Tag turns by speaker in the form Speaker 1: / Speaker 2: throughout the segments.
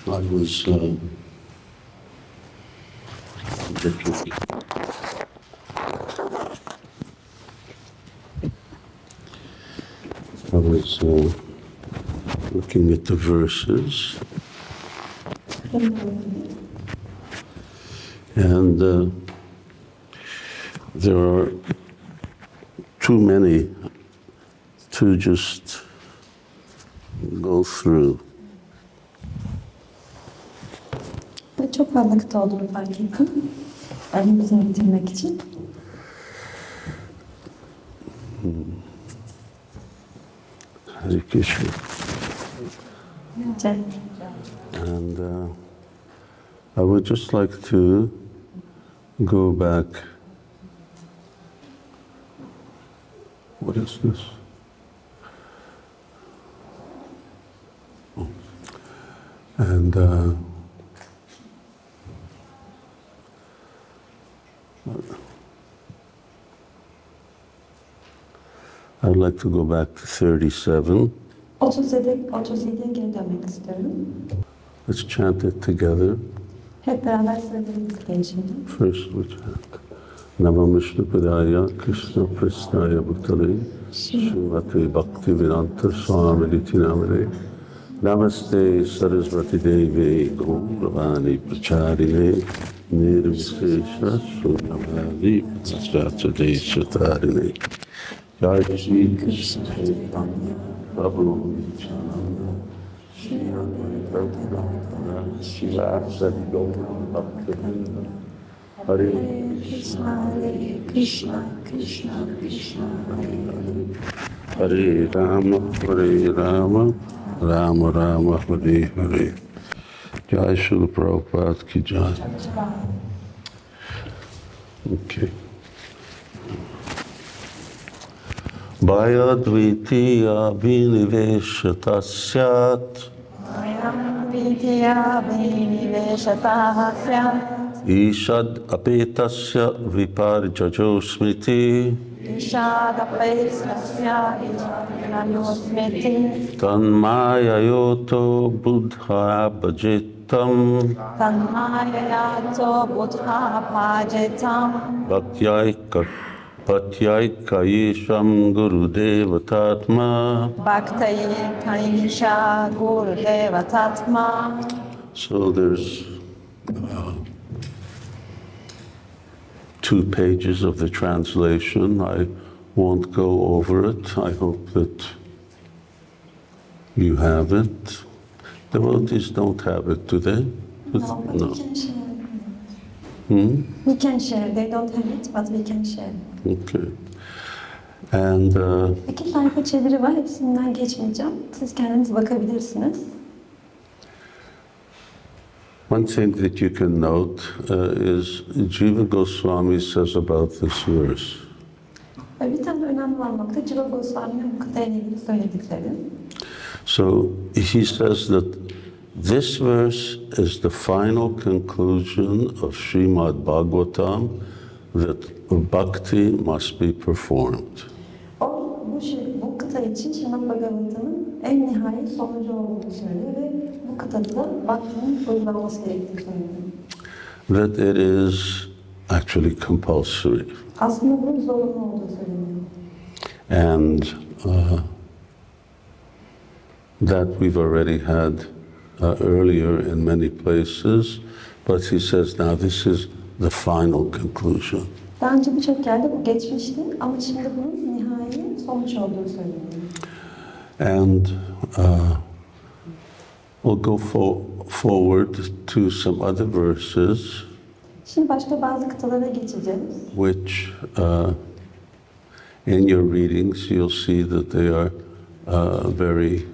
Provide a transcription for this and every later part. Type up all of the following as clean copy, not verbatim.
Speaker 1: I was looking at the verses, and there are too many to just go through.
Speaker 2: Çok fazla kıta olduğunu fark ettim. Elimizin bitirmek için.
Speaker 1: Hare Krishna.
Speaker 2: Evet.
Speaker 1: And I would just like to go back. What is this? Oh. And I'd like to go back to 37.
Speaker 2: 37'ye geri dönmek istiyorum.
Speaker 1: Let's chant it together.
Speaker 2: Hep beraber söyleyelim şimdi.
Speaker 1: First we chant. Namamışlı Padaya Krishna Prasthaya Bhutale Śrīmate Bhakti Vedanta Swami Nitinamane Namaste Sarasvati Devi Gauravani Pracharine Nirvisesha Shunyavadi Prasthaya Satarine Jai Shri Krishna Chaitanya Prabhu Nityananda Shri Advaita Śivarāma Bhakti Hare Krishna, Krishna, Krishna, Hare Rama, Rama Rama, Hare Hare. Jai Srila Prabhupada ki jai. Okay. Bhayadvitiya viniveshatasyat.
Speaker 2: Bhayadvitiya viniveshatasyat.
Speaker 1: Ishad apetasya viparjajo smriti.
Speaker 2: Ishad apetasya viparjajo smriti.
Speaker 1: Tanmayayoto buddha bhajitam.
Speaker 2: Tanmayayoto buddha bhajitam.
Speaker 1: Bhaktyayika yesham gurudevatatma.
Speaker 2: Bhaktyayika yesha gurudevatatma.
Speaker 1: So there's 2 pages of the translation. I won't go over it. I hope that you have it. Devotees don't have it, do they?
Speaker 2: No. We can share. We can share. They don't have it, but we can share.
Speaker 1: Okay. And
Speaker 2: 2 sayfa çeviri var. Hepsinden geçmeyeceğim. Siz kendiniz bakabilirsiniz.
Speaker 1: one thing that you can note is Jiva Goswami says about this verse.
Speaker 2: Bir tane önemli olan nokta Jiva Goswami'nin bu kıtayla ilgili söyledikleri.
Speaker 1: So he says that this verse is the final conclusion of Srimad Bhagavatam, that bhakti must be performed.
Speaker 2: Bu kıta için Srimad Bhagavatam'ın en nihai sonucu olduğunu söylüyor ve bu kıtada da bhaktinin uygulanması gerektiğini söylüyor.
Speaker 1: That it is actually compulsory.
Speaker 2: Aslında bunun zorunlu olduğu söyleniyor.
Speaker 1: And that we've already had earlier in many places, but he says now this is the final conclusion.
Speaker 2: Daha önce birçok yerde bu geçmişti ama şimdi bunun nihai sonuç olduğu söyleniyor.
Speaker 1: And we'll go forward to some other verses.
Speaker 2: Şimdi başka bazı kıtalara geçeceğiz.
Speaker 1: Which in your readings you'll see that they are very,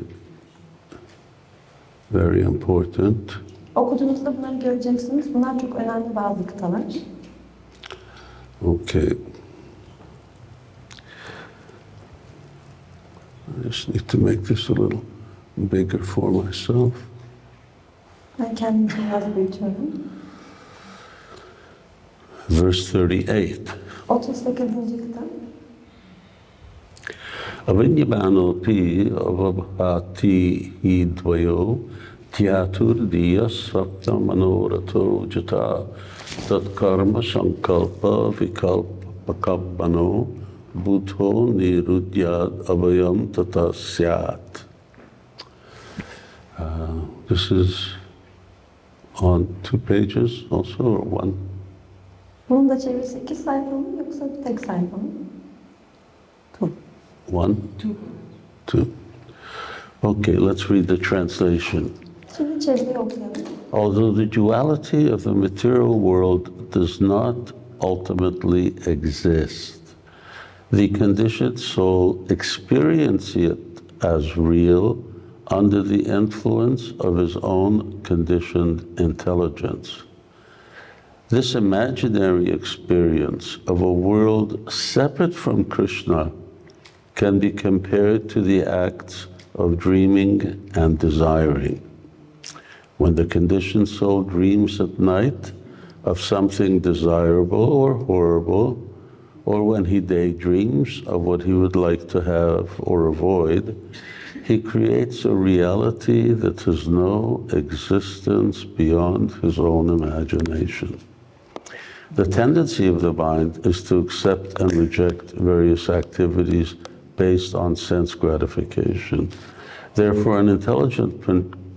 Speaker 1: very important.
Speaker 2: Okuduğunuzda bunları göreceksiniz. Bunlar çok önemli bazı kıtalar.
Speaker 1: Okay. I just need to make this a little bigger for myself.
Speaker 2: Ben kendimi biraz büyütüyorum.
Speaker 1: Verse 38.
Speaker 2: 38. kıta.
Speaker 1: Avinyamanopi avabhati hidvayo Tyatur diya sapta manorato jata tat karma sankalpa vikalpa kabbano buddho nirudyad abhayam tata syat. This is on 2 pages also, or 1?
Speaker 2: Bunun da çevirisi 2 sayfa mı yoksa tek sayfa mı?
Speaker 1: 1? 2. Okay, let's read the translation.
Speaker 2: Şimdi çeviriyi okuyalım.
Speaker 1: Although the duality of the material world does not ultimately exist, the conditioned soul experiences it as real under the influence of his own conditioned intelligence. This imaginary experience of a world separate from Krishna can be compared to the acts of dreaming and desiring. When the conditioned soul dreams at night of something desirable or horrible, or when he daydreams of what he would like to have or avoid, he creates a reality that has no existence beyond his own imagination. The tendency of the mind is to accept and reject various activities based on sense gratification. Therefore, an intelligent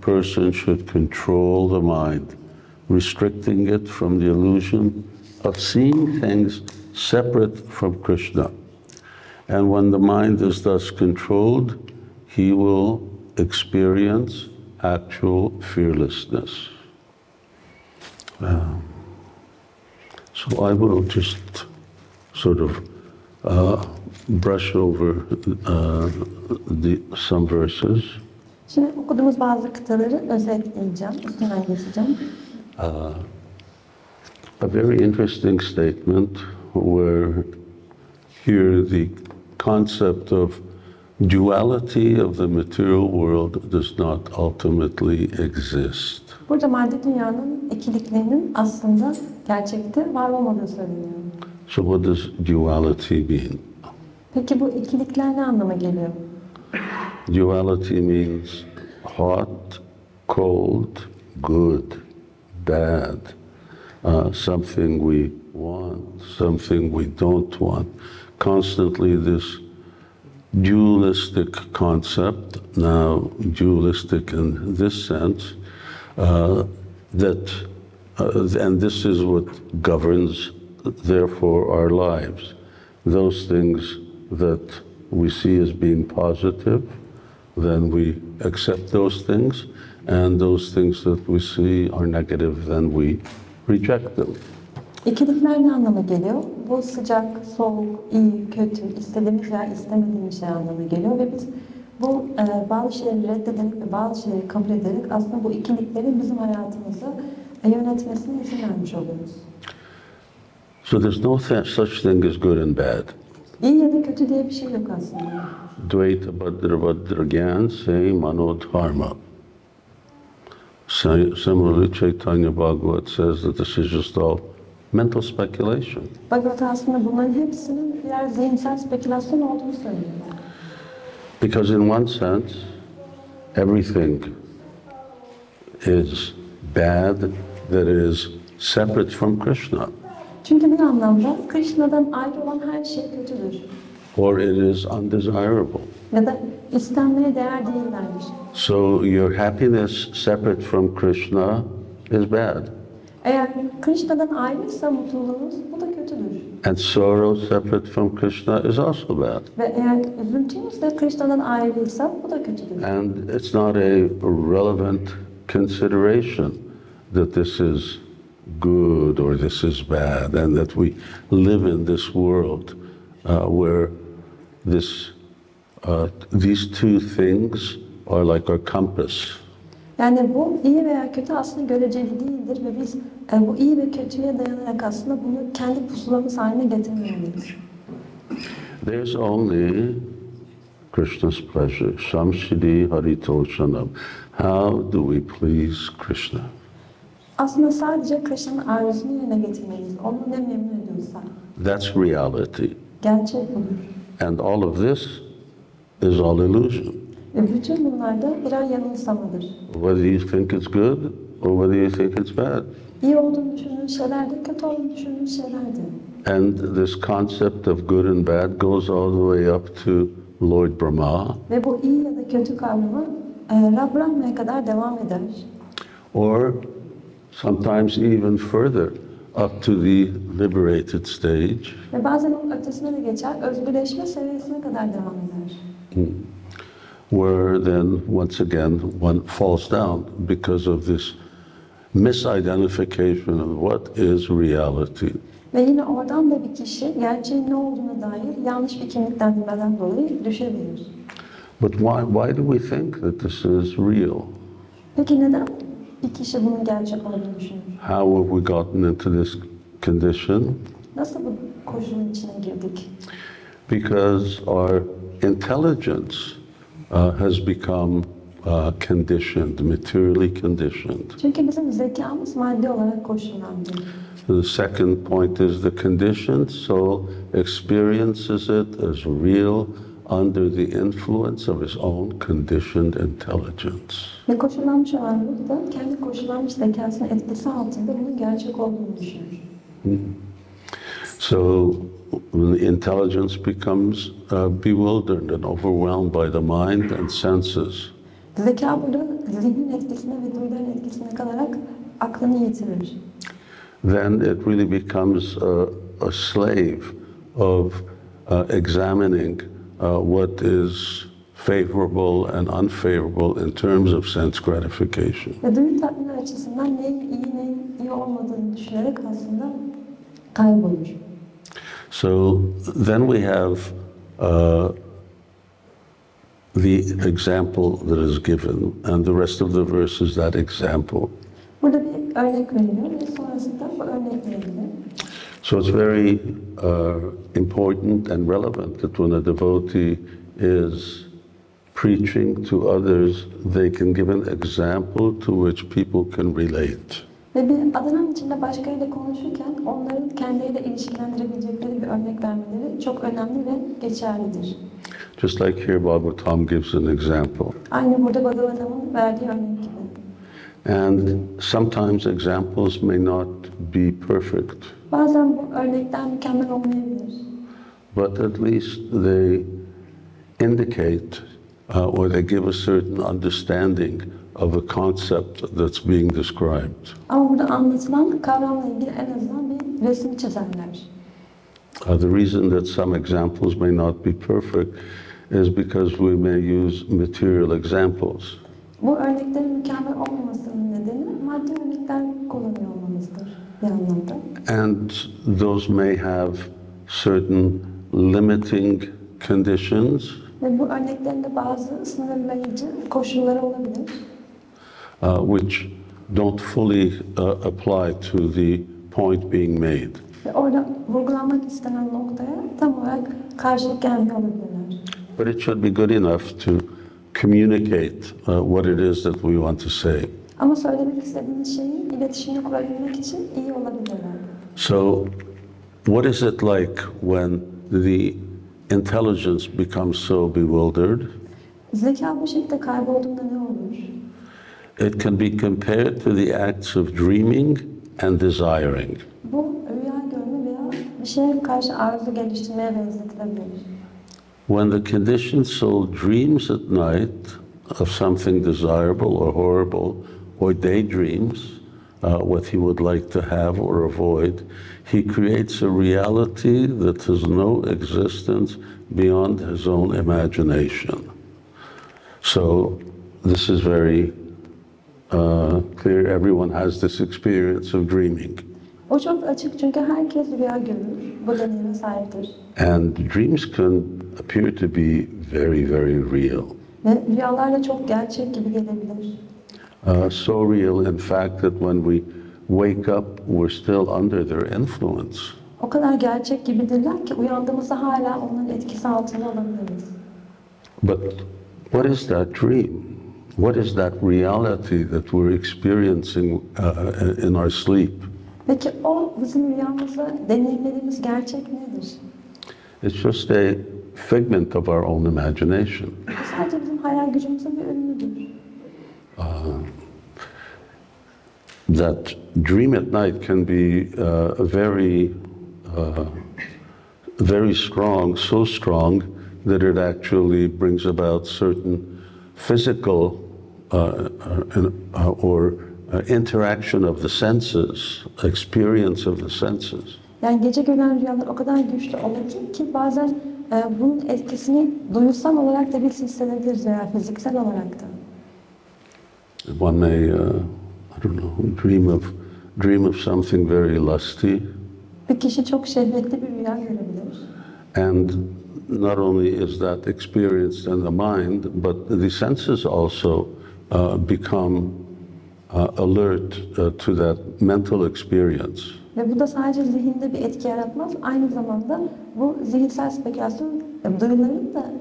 Speaker 1: person should control the mind, restricting it from the illusion of seeing things separate from Krishna. And when the mind is thus controlled, he will experience actual fearlessness. So I will just sort of brush over some verses.
Speaker 2: Şimdi okuduğumuz bazı kıtaları özetleyeceğim, üstünden geçeceğim.
Speaker 1: A very interesting statement where here the concept of duality of the material world does not ultimately exist.
Speaker 2: Burada maddi dünyanın ikiliklerinin aslında gerçekte var olmadığı söyleniyor.
Speaker 1: So what does duality mean?
Speaker 2: Peki bu ikilikler ne anlama geliyor?
Speaker 1: Duality means hot, cold, good, bad, something we want, something we don't want. Constantly this dualistic concept, now dualistic in this sense, and this is what governs, therefore, our lives. Those things that we see as being positive, then we accept those things, and those things that we see are negative, then we reject them.
Speaker 2: İkilikler ne anlama geliyor? Bu sıcak, soğuk, iyi, kötü, istediğimiz veya istemediğimiz şey anlamına geliyor ve biz bu bazı şeyleri reddederek ve bazı şeyleri kabul ederek aslında bu ikiliklerin bizim hayatımızı yönetmesine izin vermiş oluyoruz.
Speaker 1: So there's no such thing as good and bad.
Speaker 2: İyi ya da kötü diye bir şey yok aslında.
Speaker 1: Dvaita Bhadra Bhadra Gyan Se Mano Dharma. Similarly, Chaitanya Bhagavat says that this is just all mental speculation.
Speaker 2: Bhagavat aslında bunların hepsinin birer zihinsel spekülasyon olduğunu söylüyor.
Speaker 1: Because in one sense, everything is bad that is separate from Krishna.
Speaker 2: Çünkü bir anlamda Krishna'dan ayrı olan her şey kötüdür.
Speaker 1: Or it is undesirable.
Speaker 2: Ya da istenmeye değer değillermiş.
Speaker 1: So your happiness separate from Krishna is bad.
Speaker 2: Eğer Krishna'dan ayrıysa mutluluğunuz, bu da kötüdür.
Speaker 1: And sorrow separate from Krishna is also bad.
Speaker 2: Ve eğer üzüntünüz de Krishna'dan ayrıysa, bu da kötüdür.
Speaker 1: And it's not a relevant consideration that this is good or this is bad, and that we live in this world where these two things are like our compass.
Speaker 2: Yani bu iyi veya kötü aslında göreceli değildir ve biz bu iyi ve kötüye dayanarak aslında bunu kendi pusulamız haline getirmeliyiz.
Speaker 1: There's only Krishna's pleasure. Samshidi Haritoshanam. How do we please Krishna?
Speaker 2: Aslında sadece Krishna'nın arzusunu yerine getirmeliyiz. Onu ne memnun ediyorsa.
Speaker 1: That's reality.
Speaker 2: Gerçek budur.
Speaker 1: And all of this is all illusion.
Speaker 2: Ve bütün bunlar da birer yanılsamadır.
Speaker 1: Whether you think it's good or whether you think it's bad.
Speaker 2: İyi olduğunu düşündüğünüz şeyler de, kötü olduğunu düşündüğünüz şeyler de.
Speaker 1: And this concept of good and bad goes all the way up to Lord Brahma.
Speaker 2: Ve bu iyi ya da kötü kavramı Rab Brahma'ya kadar devam eder.
Speaker 1: Or sometimes even further up to the liberated stage.
Speaker 2: Ve bazen onun ötesine de geçer, özgürleşme seviyesine kadar devam eder.
Speaker 1: Where then, once again, one falls down because of this misidentification of what is reality.
Speaker 2: Ve yine oradan da bir kişi gerçeğin ne olduğuna dair yanlış bir kimliklendirmeden dolayı düşebilir.
Speaker 1: But why do we think that this is real?
Speaker 2: Peki neden bir kişi bunun gerçek olduğunu düşünür?
Speaker 1: How have we gotten into this condition?
Speaker 2: Nasıl bu koşulun içine girdik?
Speaker 1: Because our intelligence has become conditioned, materially conditioned.
Speaker 2: Çünkü bizim zekamız maddi olarak koşullandı.
Speaker 1: The second point is the conditioned soul experiences it as real under the influence of his own conditioned intelligence.
Speaker 2: Ve koşullanmış olan ruh da kendi koşullanmış zekasının etkisi altında bunun gerçek olduğunu düşünür.
Speaker 1: So when the intelligence becomes bewildered and overwhelmed by the mind and senses.
Speaker 2: Zeka burada zihnin etkisine ve duyuların etkisine kalarak aklını yitirir.
Speaker 1: Then it really becomes a slave of examining what is favorable and unfavorable in terms of sense gratification.
Speaker 2: Ve duyu tatmini açısından neyin iyi olmadığını düşünerek aslında kaybolur.
Speaker 1: So then we have the example that is given, and the rest of the verse is that example.
Speaker 2: Burada bir örnek veriliyor ve sonrasında bu örnek veriliyor.
Speaker 1: So it's very important and relevant that when a devotee is preaching to others, they can give an example to which people can relate.
Speaker 2: Ve bir adanın içinde başkalarıyla konuşurken onların kendileriyle ilişkilendirebilecekleri bir örnek vermeleri çok önemli ve geçerlidir.
Speaker 1: Just like here Bhagavatam gives an example.
Speaker 2: Aynı burada Bhagavatam'ın verdiği örnek gibi.
Speaker 1: And sometimes examples may not be perfect.
Speaker 2: Bazen bu örnekler mükemmel olmayabilir.
Speaker 1: But at least they indicate or they give a certain understanding of a concept that's being described.
Speaker 2: Ama burada anlatılan kavramla ilgili en azından bir resim çizerler.
Speaker 1: The reason that some examples may not be perfect is because we may use material examples.
Speaker 2: Bu örneklerin mükemmel olmamasının nedeni maddi örnekler kullanıyor olmamızdır bir anlamda.
Speaker 1: And those may have certain limiting conditions.
Speaker 2: Ve bu örneklerin de bazı sınırlayıcı koşulları olabilir.
Speaker 1: Which don't fully apply to the point being made.
Speaker 2: Ve orada vurgulanmak istenen noktaya tam olarak karşılık gelmiyor olabilirler.
Speaker 1: But it should be good enough to communicate what it is that we want to say.
Speaker 2: Ama söylemek istediğiniz şeyin iletişimini kurabilmek için iyi olabilirler.
Speaker 1: So, what is it like when the intelligence becomes so bewildered?
Speaker 2: Zeka bu şekilde kaybolduğunda ne olur?
Speaker 1: It can be compared to the acts of dreaming and desiring.
Speaker 2: Bu rüya görme veya bir şeye karşı arzu geliştirmeye benzetilebilir.
Speaker 1: When the conditioned soul dreams at night of something desirable or horrible, or daydreams what he would like to have or avoid, he creates a reality that has no existence beyond his own imagination. So this is very clear. Everyone has this experience of dreaming.
Speaker 2: O çok açık çünkü herkes rüya görür. Bu deneyime sahiptir.
Speaker 1: And dreams can appear to be very, very real.
Speaker 2: Ve rüyalar da çok gerçek gibi gelebilir.
Speaker 1: So real, in fact, that when we wake up, we're still under their influence.
Speaker 2: O kadar gerçek gibidirler ki uyandığımızda hala onların etkisi altında olabiliriz.
Speaker 1: But what is that dream? What is that reality that we're experiencing in our sleep?
Speaker 2: Peki o bizim rüyamızda deneyimlediğimiz gerçek nedir?
Speaker 1: It's just a figment of our own imagination.
Speaker 2: Bu sadece bizim hayal gücümüzün
Speaker 1: that dream at night can be very strong, so strong that it actually brings about certain physical or interaction of the senses, experience of the senses.
Speaker 2: Yani gece gören rüyalar o kadar güçlü olur ki bazen bunun etkisini duyusal olarak da biz hissedebiliriz veya fiziksel olarak da.
Speaker 1: One may, I don't know, dream of something very lusty.
Speaker 2: Bir kişi çok şehvetli bir rüya görebilir.
Speaker 1: And not only is that experienced in the mind, but the senses also become alert to that mental experience.
Speaker 2: Ve bu da sadece zihinde bir etki yaratmaz, aynı zamanda bu zihinsel spekülasyon duyuların da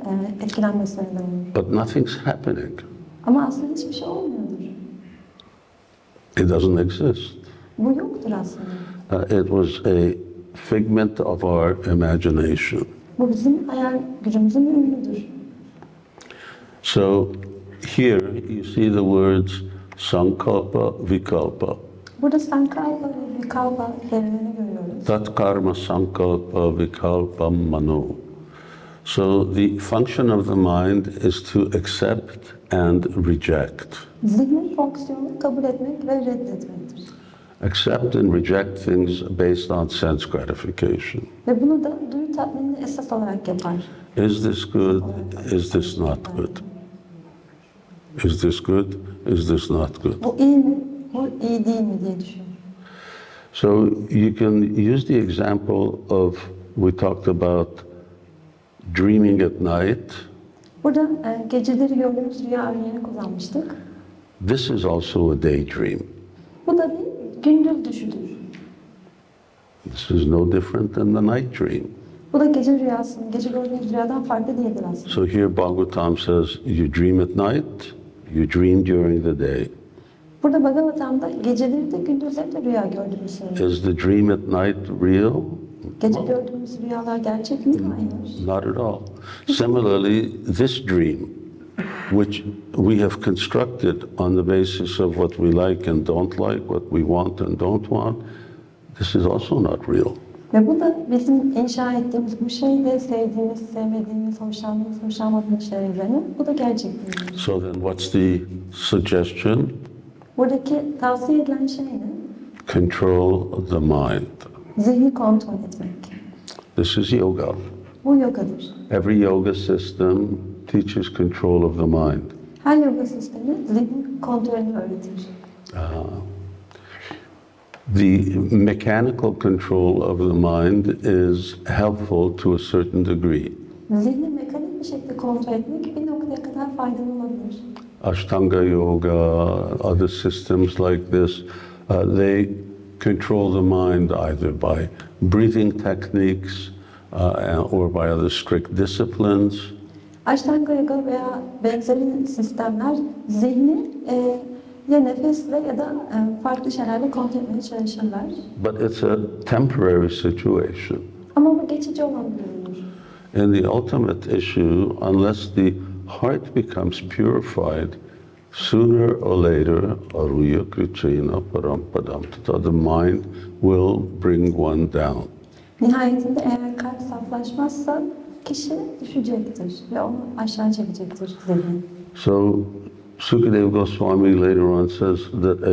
Speaker 2: etkilenmesine neden olur.
Speaker 1: But nothing's happening.
Speaker 2: Ama aslında hiçbir şey olmuyordur.
Speaker 1: It doesn't exist.
Speaker 2: Bu yoktur aslında.
Speaker 1: It was a figment of our imagination.
Speaker 2: Bu bizim hayal gücümüzün ürünüdür.
Speaker 1: So here you see the words sankalpa, vikalpa.
Speaker 2: Burada sankalpa ve vikalpa kelimelerini görüyoruz.
Speaker 1: Tat karma sankalpa vikalpa mano. So the function of the mind is to accept and reject.
Speaker 2: Zihnin fonksiyonu kabul etmek ve reddetmektir.
Speaker 1: Accept and reject things based on sense gratification.
Speaker 2: Ve bunu da duyu tatminini esas olarak yapar.
Speaker 1: Is this good? Is this not good? Is this good? Is this not good?
Speaker 2: Bu iyi mi? Bu iyi değil mi diye düşünür.
Speaker 1: So you can use the example of, we talked about dreaming at night.
Speaker 2: Burada geceleri gördüğümüz rüya örneğini kullanmıştık.
Speaker 1: This is also a daydream.
Speaker 2: Bu da bir gündüz düşüdür.
Speaker 1: This is no different than the night dream.
Speaker 2: Bu da gece rüyasının, gece gördüğümüz rüyadan farklı değildir aslında.
Speaker 1: So here Bhagavatam says, you dream at night, you dream during the day.
Speaker 2: Burada Bhagavatam'da geceleri de gündüzleri de rüya gördüğümüz söylüyor.
Speaker 1: Is the dream at night real?
Speaker 2: Gece gördüğümüz rüyalar gerçek mi? Hayır.
Speaker 1: Not at all. Similarly, this dream, which we have constructed on the basis of what we like and don't like, what we want and don't want, this is also not real.
Speaker 2: Ve bu da bizim inşa ettiğimiz bu şey de sevdiğimiz, sevmediğimiz, hoşlandığımız, hoşlanmadığımız şeyler üzerine. Bu da gerçek değil.
Speaker 1: So then what's the suggestion?
Speaker 2: Buradaki tavsiye edilen şey ne?
Speaker 1: Control the mind.
Speaker 2: Zihni kontrol etmek.
Speaker 1: This is yoga.
Speaker 2: Bu yogadır.
Speaker 1: Every yoga system teaches control of the mind.
Speaker 2: Her yoga sistemi zihnin kontrolünü öğretir.
Speaker 1: The mechanical control of the mind is helpful to a certain degree.
Speaker 2: Zihni mekanik bir şekilde kontrol etmek bir noktaya kadar faydalı olabilir.
Speaker 1: Ashtanga yoga, other systems like this, they control the mind either by breathing techniques or by other strict disciplines.
Speaker 2: Ashtanga yoga veya benzeri sistemler zihni ya nefesle ya da farklı şeylerle kontrol etmeye çalışırlar.
Speaker 1: But it's a temporary situation.
Speaker 2: Ama bu geçici olan bir durumdur.
Speaker 1: In the ultimate issue, unless the heart becomes purified, sooner or later, aruya krichena parampadam, the mind will bring one down.
Speaker 2: Nihayetinde eğer kalp saflaşmazsa kişi düşecektir ve onu aşağı çekecektir zihni.
Speaker 1: So Sukadeva Goswami later on says that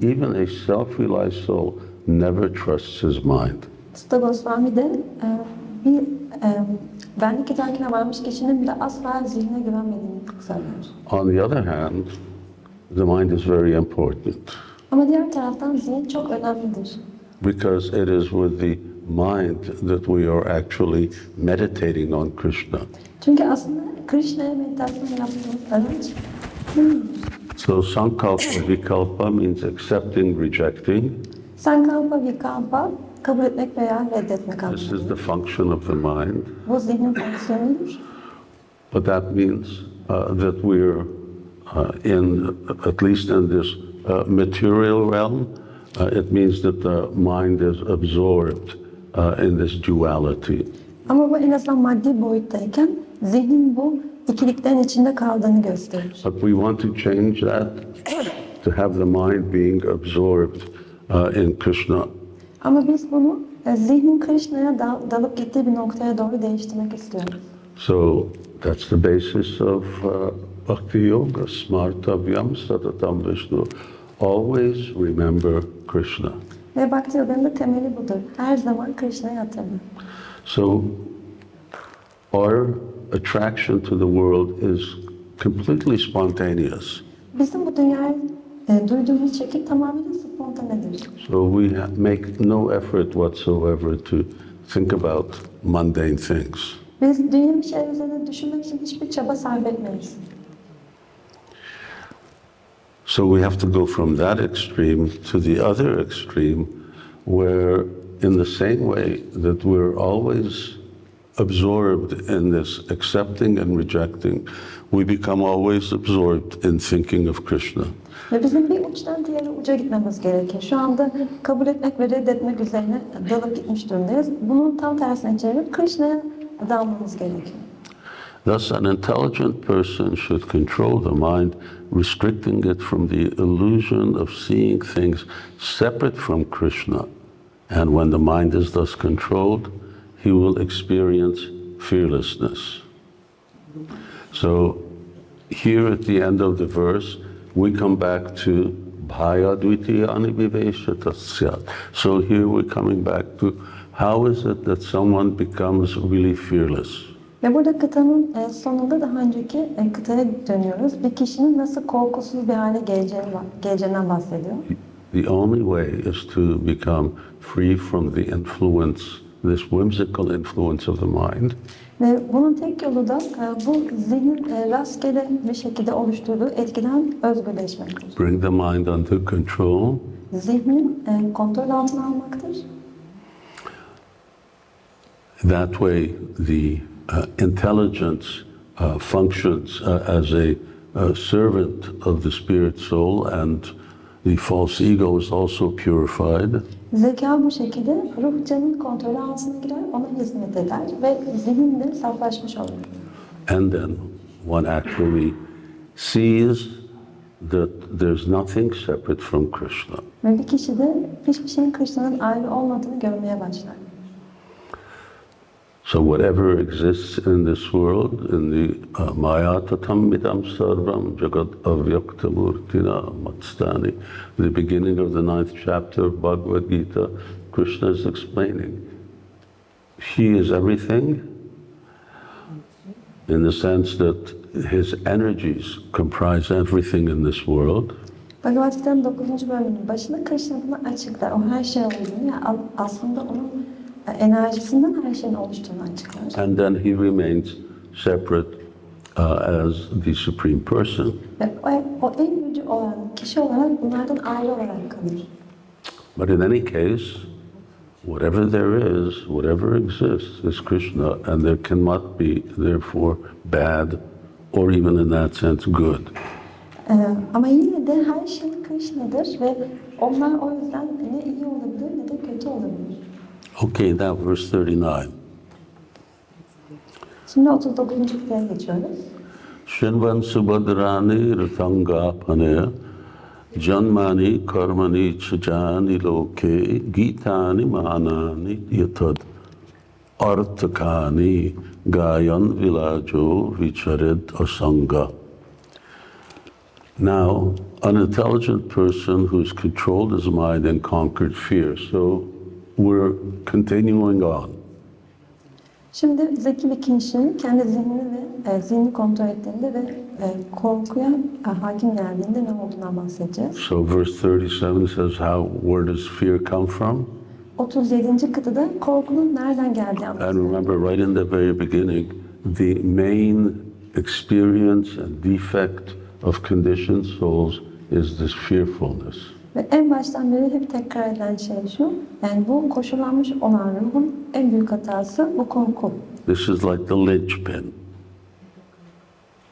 Speaker 1: even a self-realized soul never trusts his mind.
Speaker 2: Sutta Goswami de bir benlik idrakine varmış kişinin bile asla zihnine güvenmediğini söyler.
Speaker 1: On the other hand, the mind is very important.
Speaker 2: Ama diğer taraftan zihin çok önemlidir.
Speaker 1: Because it is with the mind that we are actually meditating on Krishna.
Speaker 2: Çünkü aslında Krishna'ya meditasyon yaptığımız araç zihindir.
Speaker 1: So sankalpa vikalpa means accepting, rejecting.
Speaker 2: Sankalpa vikalpa kabul etmek veya reddetmek
Speaker 1: This is
Speaker 2: anlamında.
Speaker 1: the function of the mind.
Speaker 2: Bu zihnin fonksiyonudur.
Speaker 1: But that means that we're at least in this material realm, it means that the mind is absorbed in this duality.
Speaker 2: Ama bu en azından maddi boyuttayken zihnin bu ikiliklerin içinde kaldığını gösterir.
Speaker 1: But we want to change that to have the mind being absorbed in Krishna.
Speaker 2: Ama biz bunu zihnin Krishna'ya dalıp gittiği bir noktaya doğru değiştirmek istiyoruz.
Speaker 1: So that's the basis of Bhakti Yoga, Smartavyam Satatam Vishnu. Always remember Krishna.
Speaker 2: Ve Bhakti Yoga'nın da temeli budur. Her zaman Krishna'yı hatırla.
Speaker 1: So our attraction to the world is completely spontaneous.
Speaker 2: Bizim bu dünyaya duyduğumuz çekim tamamıyla spontanedir.
Speaker 1: So we make no effort whatsoever to think about mundane things.
Speaker 2: Biz dünyevi şeyler üzerinde düşünmek için hiçbir çaba sarf etmeyiz.
Speaker 1: So we have to go from that extreme to the other extreme, where in the same way that we're always absorbed in this accepting and rejecting, we become always absorbed in thinking of Krishna.
Speaker 2: Ve bizim bir uçtan diğer uca gitmemiz gerekir. Şu anda kabul etmek ve reddetmek üzerine dalıp gitmiş durumdayız. Bunun tam tersine çevirip Krishna'ya dalmamız gerekir.
Speaker 1: Thus, an intelligent person should control the mind, restricting it from the illusion of seeing things separate from Krishna. And when the mind is thus controlled, he will experience fearlessness. So, here at the end of the verse, we come back to bhayadvitiyani viveshatasya. So here we're coming back to how is it that someone becomes really fearless?
Speaker 2: Ve burada kıtanın sonunda daha önceki kıtaya dönüyoruz. Bir kişinin nasıl korkusuz bir hale geleceğinden bahsediyor.
Speaker 1: The only way is to become free from the influence, this whimsical influence of the mind.
Speaker 2: Ve bunun tek yolu da bu zihnin rastgele bir şekilde oluşturduğu etkiden özgürleşmektir.
Speaker 1: Bring the mind under control.
Speaker 2: Zihnin kontrol altına almaktır.
Speaker 1: That way the intelligence functions as a servant of the spirit soul, and the false ego is also purified.
Speaker 2: Zeka bu şekilde ruh canın kontrolü altına girer, ona hizmet eder ve zihin de saflaşmış olur.
Speaker 1: And then one actually sees that there's nothing separate from Krishna.
Speaker 2: Ve bir kişi de hiçbir şeyin Krishna'nın ayrı olmadığını görmeye başlar.
Speaker 1: So whatever exists in this world, in the maya tatam midam sarvam jagat avyakta murtina matstani, the beginning of the 9th chapter of Bhagavad Gita, Krishna is explaining. He is everything in the sense that his energies comprise everything in this world.
Speaker 2: Bhagavad Gita'nın 9. bölümünün başında Krishna bunu açıklar. O her şey olduğunu, yani aslında onun enerjisinden her şeyin oluştuğunu açıklar.
Speaker 1: And then he remains separate as the supreme person.
Speaker 2: Ve o en yüce olan kişi olarak bunlardan ayrı olarak kalır.
Speaker 1: But in any case, whatever there is, whatever exists, is Krishna, and there cannot be, therefore, bad, or even in that sense, good.
Speaker 2: Ama yine de her şey Krishna'dır ve onlar o yüzden ne iyi olabilir ne de kötü olabilir.
Speaker 1: Okay, now verse 39.
Speaker 2: Şimdi 39. kıtaya geçiyoruz.
Speaker 1: Shinvan subhadrani ritanga panaya janmani karmani chajani loke gitani manani yatad artakani gayan vilajo vicharid asanga. Now, an intelligent person who's controlled his mind and conquered fear. So we're continuing on.
Speaker 2: Şimdi zeki bir kişinin kendi zihnini ve zihnini kontrol ettiğinde ve korkuya hakim geldiğinde ne olduğundan bahsedeceğiz.
Speaker 1: So verse 37 says, where does fear come from?
Speaker 2: 37. kıtada korkunun nereden geldiği
Speaker 1: And
Speaker 2: anlatılıyor.
Speaker 1: remember, right in the very beginning, the main experience and defect of conditioned souls is this fearfulness.
Speaker 2: Ve en baştan beri hep tekrar edilen şey şu, yani bu koşullanmış olan ruhun en büyük hatası bu korku.
Speaker 1: This is like the linchpin.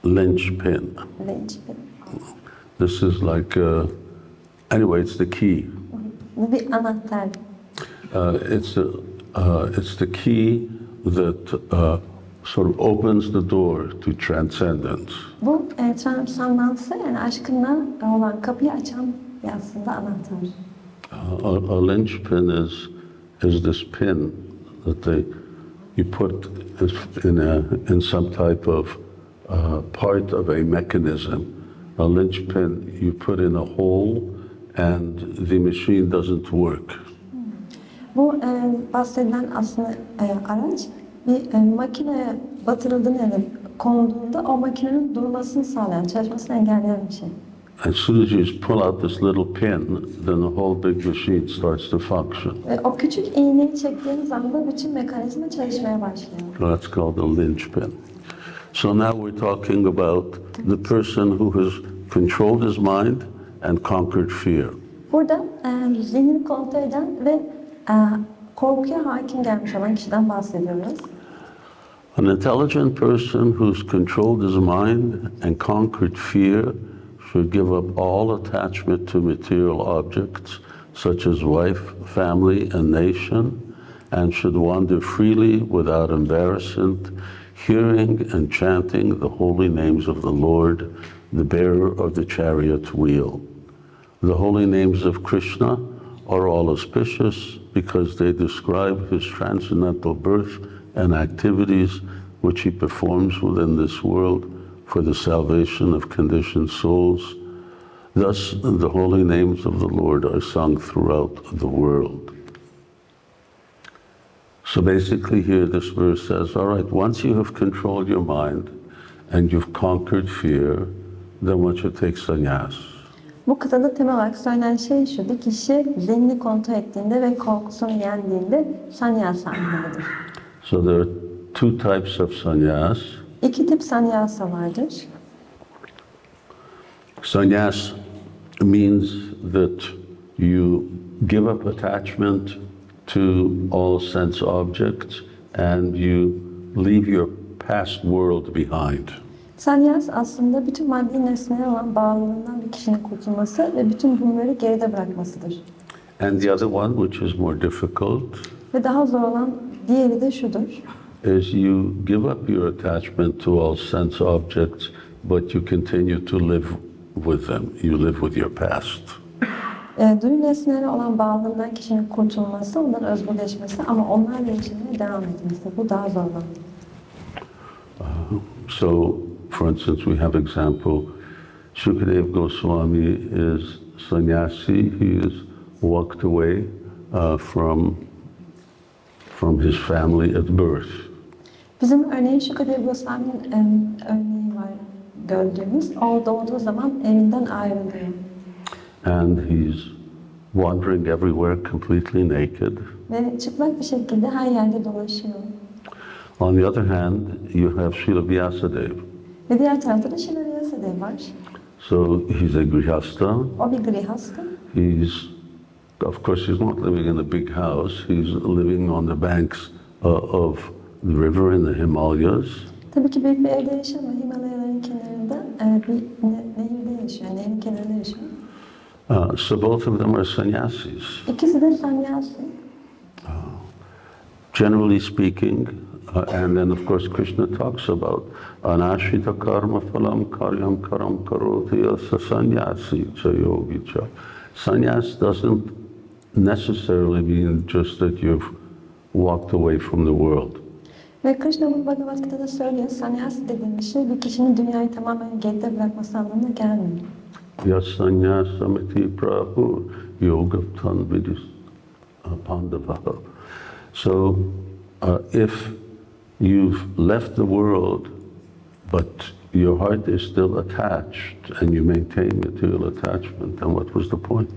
Speaker 1: Linchpin.
Speaker 2: Linchpin.
Speaker 1: This is like, anyway, it's the key.
Speaker 2: Bu bir anahtar.
Speaker 1: It's the key that sort of opens the door to transcendence.
Speaker 2: Bu transcendansı yani aşkınla olan kapıyı açan aslında anahtar.
Speaker 1: A linchpin is this pin that you put in some type of part of a mechanism. A linchpin you put in a hole and the machine doesn't work.
Speaker 2: Bu bahsedilen aslında araç bir makineye batırıldığında yani konduğunda o makinenin durmasını sağlayan, çalışmasını engelleyen bir şey.
Speaker 1: As soon as you pull out this little pin, then the whole big machine starts to function.
Speaker 2: O küçük iğneyi çektiğiniz anda bütün mekanizma çalışmaya başlıyor.
Speaker 1: That's called a linchpin. So now we're talking about the person who has controlled his mind and conquered fear.
Speaker 2: Burada zihnini kontrol eden ve korkuya hakim gelmiş olan kişiden bahsediyoruz.
Speaker 1: An intelligent person who's controlled his mind and conquered fear should give up all attachment to material objects such as wife, family, and nation, and should wander freely without embarrassment, hearing and chanting the holy names of the Lord, the bearer of the chariot wheel. The holy names of Krishna are all auspicious because they describe his transcendental birth and activities which he performs within this world for the salvation of conditioned souls. Thus, the holy names of the Lord are sung throughout the world. So basically here this verse says, all right, once you have controlled your mind and you've conquered fear, then one should take sannyas.
Speaker 2: Bu kıtada temel olarak söylenen şey şudur, kişi zihnini kontrol ettiğinde ve korkusunu yendiğinde sannyasa almalıdır.
Speaker 1: So there are two types of sannyas.
Speaker 2: İki tip sannyasa vardır.
Speaker 1: Sannyas means that you give up attachment to all sense objects and you leave your past world behind.
Speaker 2: Sannyas aslında bütün maddi nesnelere olan bağlılığından bir kişinin kurtulması ve bütün bunları geride bırakmasıdır.
Speaker 1: And the other one, which is more difficult,
Speaker 2: Ve daha zor olan diğeri de şudur.
Speaker 1: is you give up your attachment to all sense objects, but you continue to live with them. You live with your past.
Speaker 2: Duyu nesnelere olan bağlılığından kişinin kurtulması, ondan özgürleşmesi ama onlarla yaşamaya devam etmesi. Bu daha zor olan.
Speaker 1: So, for instance, we have example, Shukadeva Goswami is sannyasi. He has walked away from his family at birth.
Speaker 2: Bizim örneğin Shukadeva Goswami'nin örneği var gördüğümüz. O doğduğu zaman evinden ayrılıyor.
Speaker 1: And he's wandering everywhere completely naked.
Speaker 2: Ve çıplak bir şekilde her yerde dolaşıyor.
Speaker 1: On the other hand, you have Srila Vyasadeva.
Speaker 2: Ve diğer tarafta da Srila Vyasadeva var.
Speaker 1: So he's a grihasta.
Speaker 2: O bir grihasta.
Speaker 1: Of course, he's not living in a big house. He's living on the banks of the river in the Himalayas.
Speaker 2: Tabii ki büyük bir evde yaşamıyor. Himalayaların kenarında bir nehirde yaşıyor. Nehirin kenarında yaşıyor.
Speaker 1: So both of them are sannyasis.
Speaker 2: İkisi de sannyasi.
Speaker 1: Generally speaking, and then of course Krishna talks about anashita karma phalam karyam karam karoti asa sannyasi cha yogi cha. Sannyas doesn't necessarily mean just that you've walked away from the world.
Speaker 2: Ve Krishna bu Bhagavad Gita'da söylüyor, sannyasi dediğimiz şey bir kişinin dünyayı tamamen geride bırakması anlamına gelmiyor.
Speaker 1: Yasanyasamiti Prabhu Yogaptan Vidis Pandava. So if you've left the world, but your heart is still attached and you maintain material attachment, then what was the point?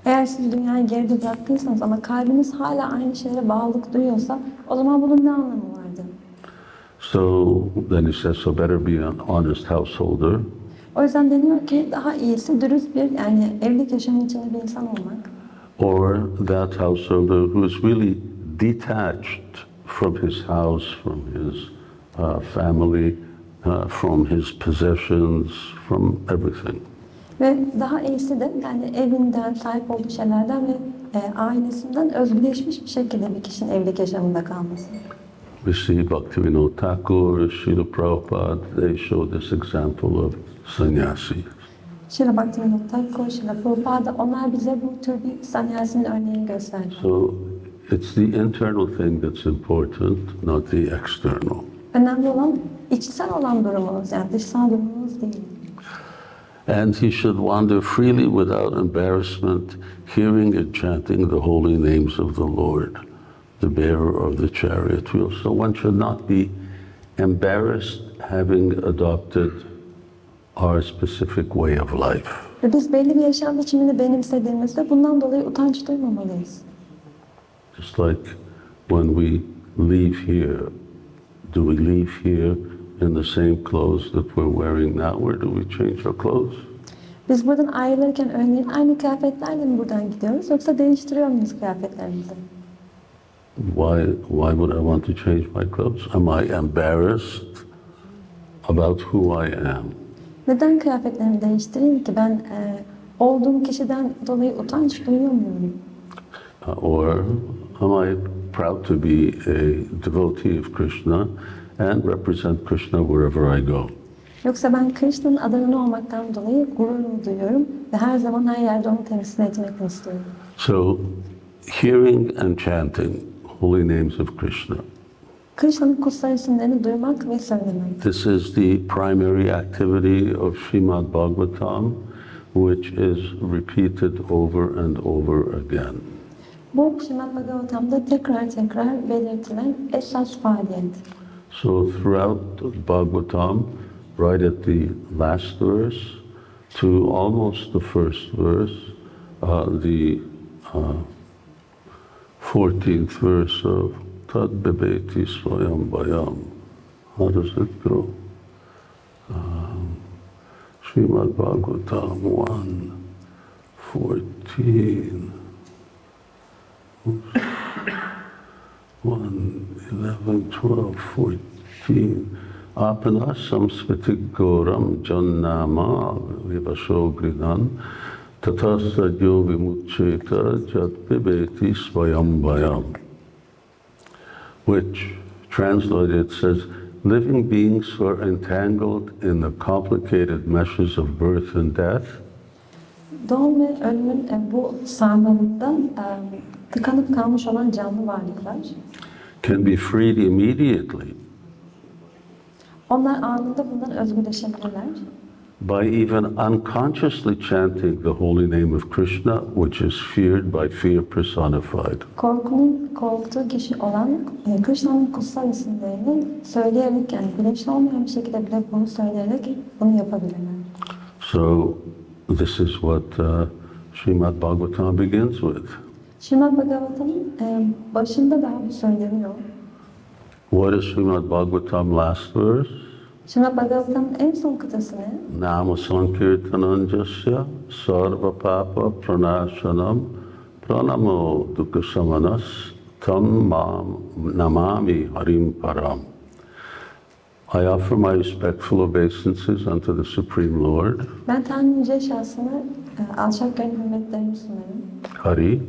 Speaker 2: Eğer siz dünyayı geride bıraktıysanız ama kalbiniz hala aynı şeylere bağlılık duyuyorsa o zaman bunun ne anlamı vardı?
Speaker 1: So then he says, so better be an honest householder.
Speaker 2: O yüzden deniyor ki daha iyisi dürüst bir yani evlilik yaşamının içinde bir insan olmak.
Speaker 1: Or that householder who is really detached from his house, from his family, from his possessions, from everything.
Speaker 2: Ve daha iyisi de yani evinden, sahip olduğu şeylerden ve ailesinden özgürleşmiş bir şekilde bir kişinin evlilik yaşamında kalması.
Speaker 1: We see Bhaktivinoda Thakur, Srila Prabhupada, they show this example of sannyasi.
Speaker 2: Şila Bhaktivinoda Thakur, Şila Prabhupada, onlar bize bu tür bir sannyasinin örneğini gösterdi.
Speaker 1: So it's the internal thing that's important, not the external.
Speaker 2: Önemli olan içsel olan durumumuz, yani dışsal durumumuz değil.
Speaker 1: And he should wander freely without embarrassment, hearing and chanting the holy names of the Lord, the bearer of the chariot wheel. So one should not be embarrassed having adopted our specific way of life.
Speaker 2: Ve biz belli bir yaşam biçimini benimsediğimizde bundan dolayı utanç duymamalıyız.
Speaker 1: Just like when we leave here, do we leave here in the same clothes that we're wearing now, or do we change our clothes?
Speaker 2: Biz buradan ayrılırken örneğin aynı kıyafetlerle mi buradan gidiyoruz yoksa değiştiriyor muyuz kıyafetlerimizi?
Speaker 1: Why would I want to change my clothes? Am I embarrassed about who I am?
Speaker 2: Neden kıyafetlerimi değiştireyim ki? Ben olduğum kişiden dolayı utanç duyuyor muyum?
Speaker 1: Or am I proud to be a devotee of Krishna and represent Krishna wherever I go?
Speaker 2: Yoksa ben Krishna'nın adamı olmaktan dolayı gurur duyuyorum ve her zaman her yerde onu temsil etmek istiyorum.
Speaker 1: So, hearing and chanting holy names of Krishna.
Speaker 2: Krishna'nın kutsal isimlerini duymak ve söylemek.
Speaker 1: This is the primary activity of Srimad Bhagavatam, which is repeated over and over again.
Speaker 2: Bu Śrīmad Bhagavatam'da tekrar tekrar belirtilen esas faaliyet.
Speaker 1: So throughout Bhagavatam, right at the last verse to almost the first verse, the 14th verse of Tad Bibeti Swayam Bayam. How does it go? Srimad Bhagavatam 1:14. 1, 11, 12, 14. Apanasam smitik goram jannama vivashogrinan tatasadyo vimuccheta jat pibeti svayam bayam. Which, translated, says, living beings who are entangled in the complicated meshes of birth and death
Speaker 2: Doğum ve ölümün bu sarmalından tıkanıp kalmış olan canlı varlıklar
Speaker 1: can be freed immediately
Speaker 2: onlar anında bundan özgürleşebilirler.
Speaker 1: by even unconsciously chanting the holy name of Krishna, which is feared by fear personified.
Speaker 2: Korktuğu kişi olan Krishna'nın kutsal isimlerini söyleyerek, yani bilinçli olmayan bir şekilde bile bunu söyleyerek bunu yapabilirler.
Speaker 1: So this is what Srimad Bhagavatam begins with.
Speaker 2: Śrīmad Bhagavatam'ın başında daha bu söyleniyor.
Speaker 1: What is Srimad Bhagavatam last verse?
Speaker 2: Śrīmad Bhagavatam'ın en son kıtası ne?
Speaker 1: Nama sankirtananjasya sarva papa pranashanam pranamo dukkha samanas tam namami harim param. I offer my respectful obeisances unto the Supreme Lord.
Speaker 2: Ben Tanrı Yüce Şahsı'na alçak gönül hürmetlerimi sunarım.
Speaker 1: Hari.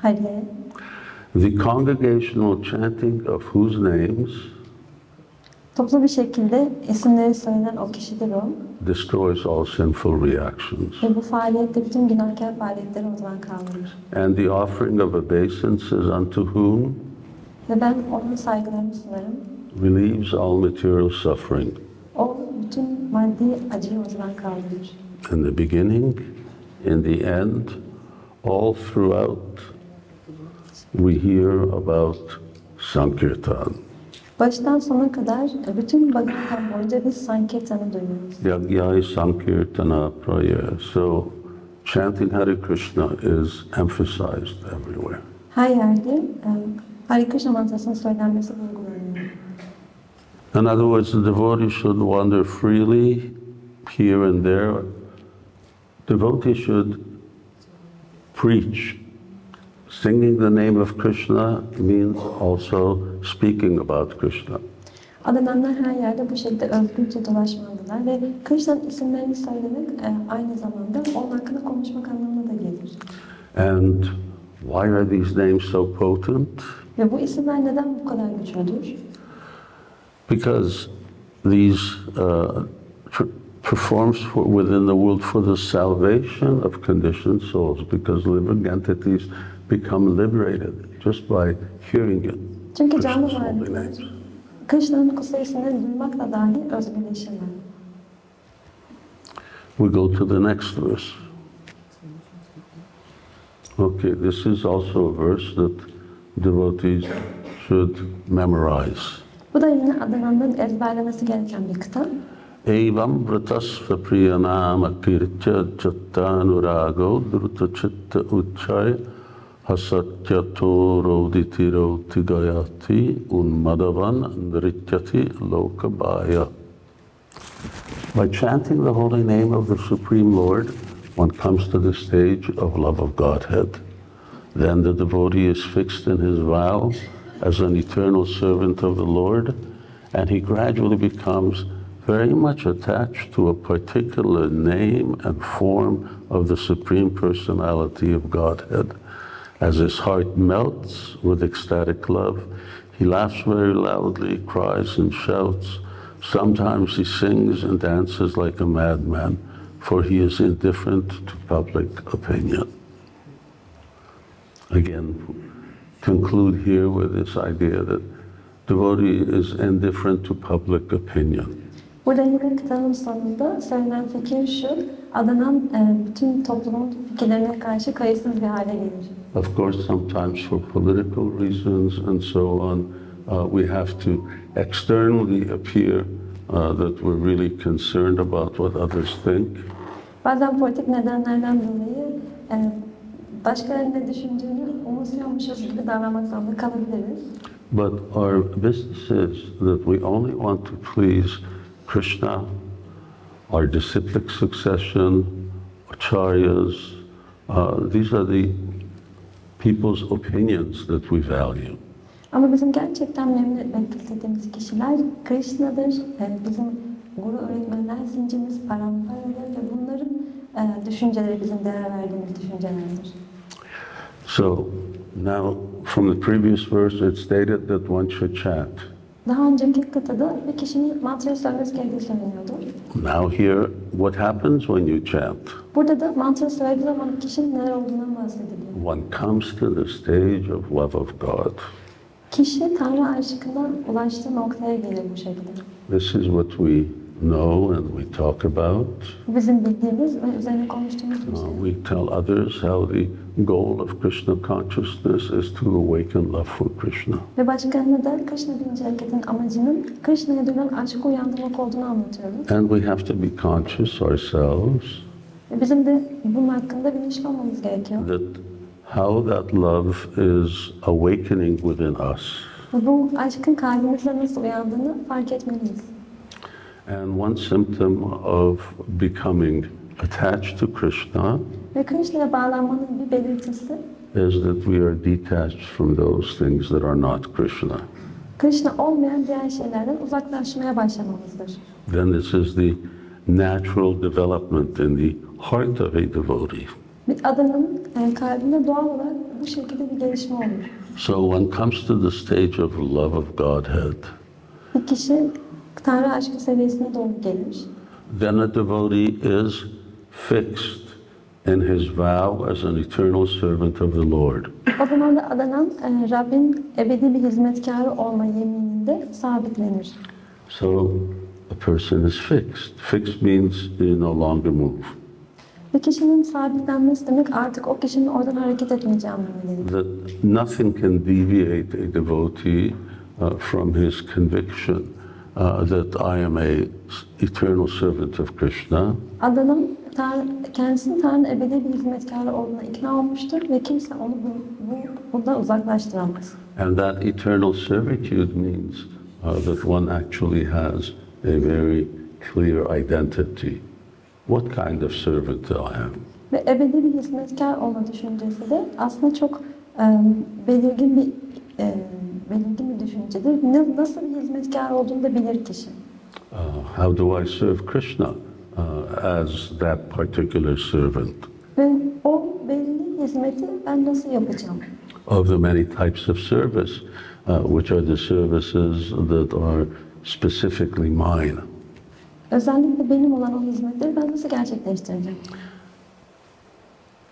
Speaker 2: Hari'ye.
Speaker 1: The congregational chanting of whose names
Speaker 2: Toplu bir şekilde isimleri söylenen o kişidir o.
Speaker 1: destroys all sinful reactions.
Speaker 2: Ve bu faaliyette bütün günahkar faaliyetleri ortadan kaldırır.
Speaker 1: And the offering of obeisances unto whom
Speaker 2: Ve ben onun saygılarımı sunarım.
Speaker 1: relieves all material suffering.
Speaker 2: O bütün maddi acıyı ortadan kaldırır.
Speaker 1: In the beginning, in the end, all throughout, we hear about Sankirtan.
Speaker 2: Baştan sona kadar bütün Bhagavatam boyunca biz Sankirtan'ı duyuyoruz.
Speaker 1: Yagyai Sankirtana Praya. So, chanting Hare Krishna is emphasized everywhere.
Speaker 2: Her yerde Hare Krishna mantrasının söylenmesi vurgulanıyor.
Speaker 1: In other words, the devotee should wander freely here and there. Devotee should preach. Singing the name of Krishna means also speaking about Krishna.
Speaker 2: Adananlar her yerde bu şekilde özgürce dolaşmalılar ve Krishna'nın isimlerini söylemek aynı zamanda onun hakkında konuşmak anlamına da gelir.
Speaker 1: And why are these names so potent?
Speaker 2: Ve bu isimler neden bu kadar güçlüdür?
Speaker 1: Because these performs within the world for the salvation of conditioned souls, because living entities become liberated just by hearing it.
Speaker 2: Çünkü canlı varlıklar Krishna'nın kutsal isimlerini duymakla dahi özgürleşirler.
Speaker 1: We go to the next verse. Okay, this is also a verse that devotees should memorize.
Speaker 2: Bu da yine adananların ezberlemesi gereken bir kıta.
Speaker 1: Evam vratasva priyanama kirtya chattanurago druta chitta uchay hasatyato roditiro tigayati unmadavan nrityati lokabaya. By chanting the holy name of the Supreme Lord, one comes to the stage of love of Godhead. Then the devotee is fixed in his vow as an eternal servant of the Lord, and he gradually becomes very much attached to a particular name and form of the Supreme Personality of Godhead. As his heart melts with ecstatic love, he laughs very loudly, cries and shouts. Sometimes he sings and dances like a madman, for he is indifferent to public opinion. Again, conclude here with this idea that devotee is indifferent to public opinion.
Speaker 2: Burada yine kitabın sonunda söylenen fikir şu, adanan bütün toplumun fikirlerine karşı kayıtsız bir hale gelir.
Speaker 1: Of course, sometimes for political reasons and so on, we have to externally appear that we're really concerned about what others think.
Speaker 2: Bazen politik nedenlerden dolayı başkalarının ne düşündüğünü umursuyormuşuz gibi davranmak zorunda kalabiliriz.
Speaker 1: But our business is that we only want to please Krishna, our disciplic succession, acharyas. These are the people's opinions that we value.
Speaker 2: Ama bizim gerçekten memnun etmek istediğimiz kişiler Krishna'dır, bizim guru öğretmenler zincirimiz, paramparadır ve bunların düşünceleri bizim değer verdiğimiz düşüncelerdir.
Speaker 1: So now from the previous verse it stated that one should chant.
Speaker 2: Daha önceki kıtada bir kişinin mantrayı söylemesi gerektiği söyleniyordu.
Speaker 1: Now here, what happens when you chant?
Speaker 2: Burada da mantra söylediği zaman kişinin neler olduğundan bahsediliyor.
Speaker 1: One comes to the stage of love of God.
Speaker 2: Kişi Tanrı aşkına ulaştığı noktaya gelir bu şekilde.
Speaker 1: This is what we know and we talk about.
Speaker 2: Bizim bildiğimiz ve üzerine konuştuğumuz bir şey.
Speaker 1: We tell others how the goal of Krishna consciousness is to awaken love for Krishna.
Speaker 2: Ve başkalarına da Krishna bilinci hareketinin amacının Krishna'ya duyulan aşkı uyandırmak olduğunu anlatıyoruz.
Speaker 1: And we have to be conscious ourselves.
Speaker 2: Ve bizim de bunun hakkında bilinçli olmamız gerekiyor.
Speaker 1: That how that love is awakening within us.
Speaker 2: Ve bu aşkın kalbimizde nasıl uyandığını fark etmeliyiz.
Speaker 1: And one symptom of becoming attached to Krishna
Speaker 2: Ve Krishna'ya bağlanmanın bir belirtisi
Speaker 1: is that we are detached from those things that are not Krishna.
Speaker 2: Krishna olmayan diğer şeylerden uzaklaşmaya başlamamızdır.
Speaker 1: Then this is the natural development in the heart of a devotee.
Speaker 2: Bir adanın kalbinde doğal olarak bu şekilde bir gelişme olur.
Speaker 1: So one comes to the stage of love of Godhead.
Speaker 2: Bir kişi Tanrı aşkı seviyesine doğru gelir.
Speaker 1: Then a devotee is fixed in his vow as an eternal servant of the Lord.
Speaker 2: O zaman da adanan Rabbin ebedi bir hizmetkarı olma yemininde sabitlenir.
Speaker 1: So a person is fixed. Fixed means you no longer move.
Speaker 2: Bir kişinin sabitlenmesi demek artık o kişinin oradan hareket etmeyeceği anlamına
Speaker 1: That nothing can deviate a devotee from his conviction that I am a eternal servant of Krishna.
Speaker 2: Adanan kendisinin Tanrı'nın ebedi bir hizmetkarı olduğuna ikna olmuştur ve kimse onu bundan uzaklaştıramaz.
Speaker 1: And that eternal servitude means that one actually has a very clear identity. What kind of servant I am?
Speaker 2: Ve ebedi bir hizmetkar olma düşüncesi de aslında çok belirgin bir düşüncedir. Nasıl bir hizmetkar olduğunu da bilir kişi.
Speaker 1: How do I serve Krishna as that particular servant?
Speaker 2: Ve o belli hizmeti ben nasıl yapacağım?
Speaker 1: Of the many types of service, which are the services that are specifically mine.
Speaker 2: Özellikle benim olan o hizmetleri ben nasıl gerçekleştireceğim?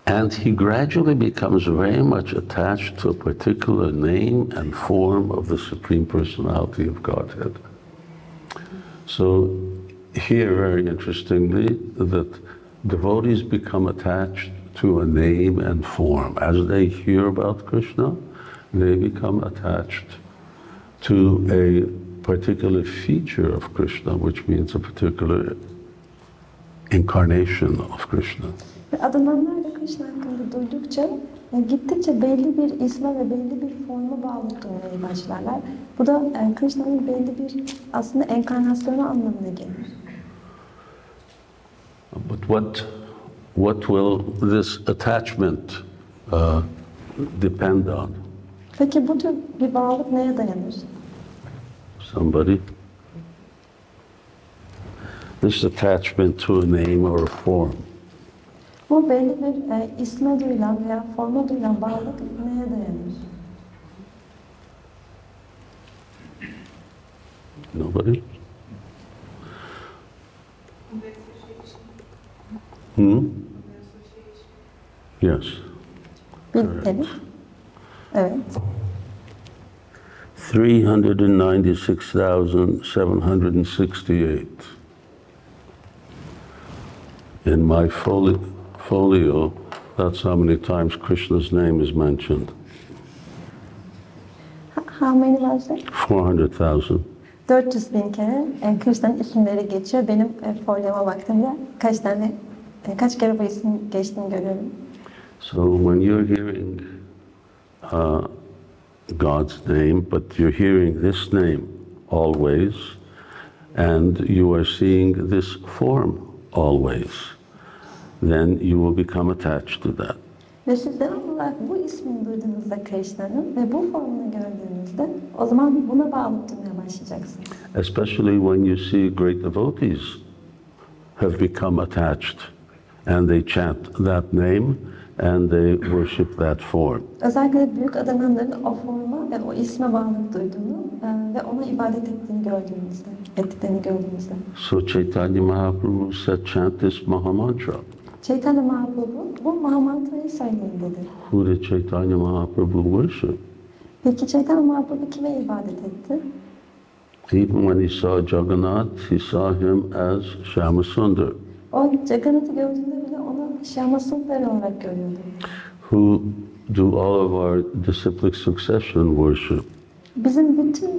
Speaker 1: And he gradually becomes very much attached to a particular name and form of the Supreme Personality of Godhead. So here, very interestingly, that devotees become attached to a name and form. As they hear about Krishna, they become attached to a particular feature of Krishna, which means a particular incarnation of Krishna.
Speaker 2: Adananlar da Krishna hakkında duydukça, gittikçe belli bir isme ve belli bir forma bağlı durmaya başlarlar. Bu da Krishna'nın belli bir aslında enkarnasyonu anlamına gelir.
Speaker 1: But what will this attachment depend on?
Speaker 2: Peki bu tür bir bağlılık neye dayanır?
Speaker 1: Somebody? This attachment to a name or a form.
Speaker 2: Bu belli bir isme duyulan veya forma duyulan bağlılık neye dayanır?
Speaker 1: Nobody? Hmm? Yes.
Speaker 2: Birliktelik. Evet.
Speaker 1: 396,768. In my folio, that's how many times Krishna's name is mentioned.
Speaker 2: How many was it?
Speaker 1: 400,000.
Speaker 2: 400.000 kere Krishna'nın isimleri geçiyor. Benim folyoma baktığımda kaç kere bu isim geçtiğini görüyorum.
Speaker 1: So when you're hearing God's name, but you're hearing this name always, and you are seeing this form always, then you will become attached to that.
Speaker 2: Ve siz devamlı olarak bu ismini duyduğunuzda Krishna'nın ve bu formunu gördüğünüzde o zaman buna bağlı durmaya başlayacaksınız.
Speaker 1: Especially when you see great devotees have become attached and they chant that name and they worship that form.
Speaker 2: Özellikle büyük adananların o forma ve o isme bağlılık duyduğunu ve ona ibadet ettiklerini gördüğünüzde.
Speaker 1: So Chaitanya Mahaprabhu said, chant this Mahamantra.
Speaker 2: Chaitanya Mahaprabhu bu Mahamantra'yı söyleyin dedi.
Speaker 1: Who did Chaitanya Mahaprabhu worship?
Speaker 2: Peki Chaitanya Mahaprabhu kime ibadet etti?
Speaker 1: Even when he saw Jagannath, he saw him as Shyamasundar.
Speaker 2: O Jagannath'ı gördüğünde bile onu Shyamasundar olarak görüyordu.
Speaker 1: Who do all of our disciplic succession worship.
Speaker 2: Bizim bütün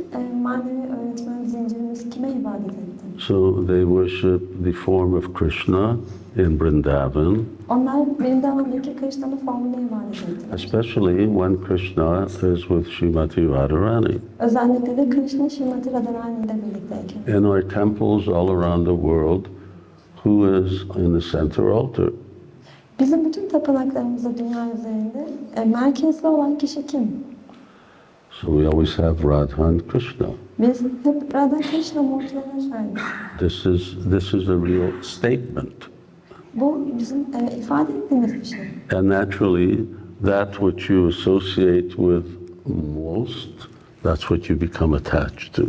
Speaker 2: manevi öğretmen zincirimiz kime ibadet etti?
Speaker 1: So they worship the form of Krishna in Vrindavan.
Speaker 2: Onlar Vrindavan'daki Krishna'nın formuna ibadet ettiler.
Speaker 1: Especially when Krishna is with Srimati Radharani.
Speaker 2: Özellikle de Krishna Srimati Radharani ile birlikteyken.
Speaker 1: In our temples all around the world, who is in the center altar?
Speaker 2: Bizim bütün tapınaklarımızda dünya üzerinde merkezli olan kişi kim?
Speaker 1: So we always have Radha and Krishna.
Speaker 2: Biz hep Radha Krishna murtilerine sahibiz.
Speaker 1: This is a real statement.
Speaker 2: Bu bizim ifade ettiğimiz bir şey.
Speaker 1: And naturally, that which you associate with most, that's what you become attached to.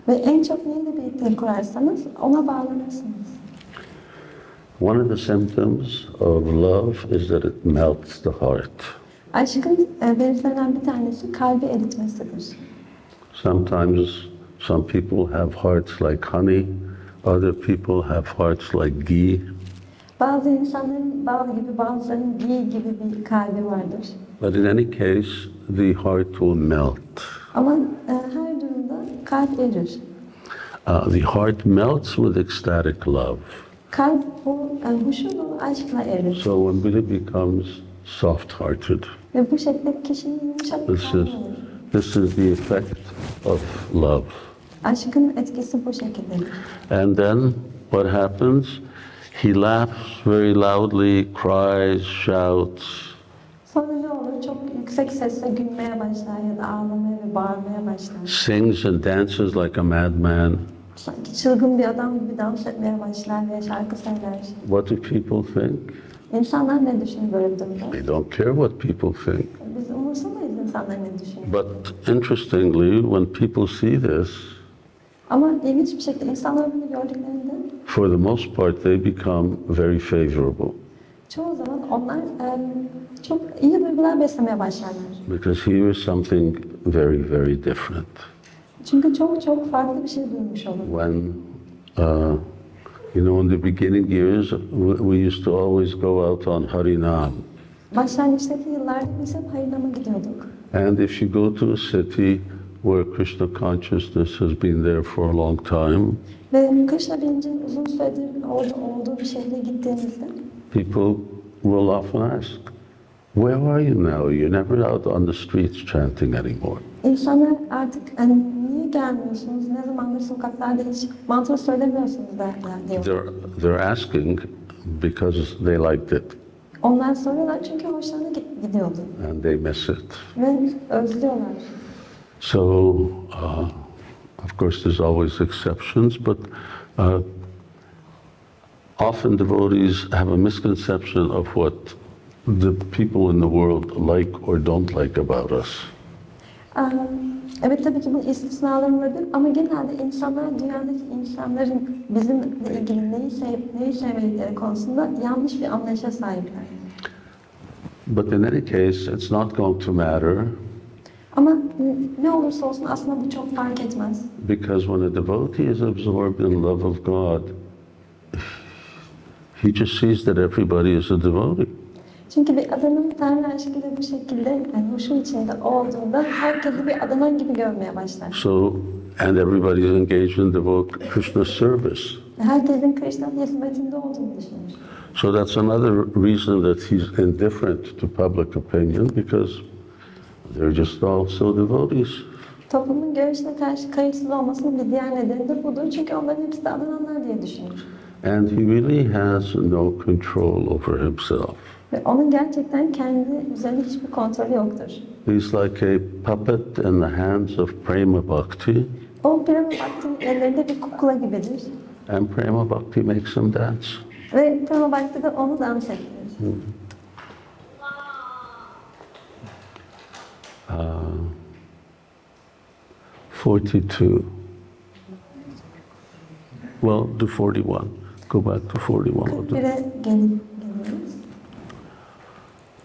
Speaker 2: Ve en çok neyle birlikte kurarsanız ona bağlanırsınız.
Speaker 1: One of the symptoms of love is that it melts the heart.
Speaker 2: Aşkın belirtilerinden bir tanesi kalbi eritmesidir.
Speaker 1: Sometimes some people have hearts like honey, other people have hearts like ghee.
Speaker 2: Bazı insanların bal gibi, bazılarının ghee gibi bir kalbi vardır.
Speaker 1: But in any case, the heart will melt.
Speaker 2: Ama her durumda kalp erir.
Speaker 1: The heart melts with ecstatic love.
Speaker 2: Kalp bu huşu dolu aşkla erir.
Speaker 1: So one really becomes soft-hearted.
Speaker 2: Ve bu şekilde kişinin yumuşak bir kalbi olur.
Speaker 1: This is the effect of love.
Speaker 2: Aşkın etkisi bu şekildedir.
Speaker 1: And then what happens? He laughs very loudly, cries, shouts.
Speaker 2: Sonra ne olur? Çok yüksek sesle gülmeye başlar ya da ağlamaya ve bağırmaya başlar.
Speaker 1: Sings and dances like a madman.
Speaker 2: Sanki çılgın bir adam gibi dans etmeye başlar ve şarkı söyler.
Speaker 1: What do people think?
Speaker 2: İnsanlar ne düşünür böyle bir durumda?
Speaker 1: They don't care what people think.
Speaker 2: Biz umursamayız insanlar ne düşünür.
Speaker 1: But interestingly, when people see this,
Speaker 2: Ama ilginç bir şekilde insanlar bunu gördüklerinde
Speaker 1: for the most part, they become very favorable.
Speaker 2: çoğu zaman onlar çok iyi duygular beslemeye başlarlar.
Speaker 1: Because here is something very, very different.
Speaker 2: Çünkü çok farklı bir şey duymuş olur.
Speaker 1: When, in the beginning years, we used to always go out on Harinam.
Speaker 2: Başlangıçtaki yıllarda biz hep Harinam'a gidiyorduk.
Speaker 1: And if you go to a city where Krishna consciousness has been there for a long time,
Speaker 2: Ve Krishna bilincinin uzun süredir orada olduğu bir şehre gittiğinizde
Speaker 1: people will often ask, where are you now? You're never out on the streets chanting anymore.
Speaker 2: İnsanlar artık niye gelmiyorsunuz, ne zamandır sokaklarda hiç mantra söylemiyorsunuz diyor.
Speaker 1: They're asking because they liked it.
Speaker 2: Onlar soruyorlar çünkü hoşlarına gidiyordu.
Speaker 1: And they miss it.
Speaker 2: Ve özlüyorlar.
Speaker 1: So, of course, there's always exceptions, but often devotees have a misconception of what the people in the world like or don't like about us.
Speaker 2: Evet, tabii ki bu istisnalar olabilir ama genelde insanlar, dünyadaki insanların bizimle ilgili neyi sevip neyi sevmedikleri konusunda yanlış bir anlayışa sahipler.
Speaker 1: But in any case, it's not going to matter.
Speaker 2: Ama ne olursa olsun aslında bu çok fark etmez.
Speaker 1: Because when a devotee is absorbed in love of God, he just sees that everybody is a devotee.
Speaker 2: Çünkü bir adamın Tanrı aşkıyla bu şekilde huşu içinde olduğunda herkesi bir adanan gibi görmeye başlar.
Speaker 1: So, and everybody is engaged in Krishna service.
Speaker 2: Herkesin Krishna'nın hizmetinde olduğunu düşünür.
Speaker 1: So that's another reason that he's indifferent to public opinion, because they're just also devotees.
Speaker 2: Toplumun görüşüne karşı kayıtsız olmasının bir diğer nedeni de budur. Çünkü onların hepsi de adananlar diye düşünür.
Speaker 1: And he really has no control over himself.
Speaker 2: Ve onun gerçekten kendi üzerinde hiçbir kontrolü yoktur.
Speaker 1: He's like a puppet in the hands of Prema Bhakti.
Speaker 2: O Prema Bhakti'nin ellerinde bir kukla gibidir.
Speaker 1: And Prema Bhakti makes him dance.
Speaker 2: Ve Prema Bhakti de onu dans ettirir.
Speaker 1: 42. Well, do 41. Go back to 41.
Speaker 2: 41'e geliyoruz.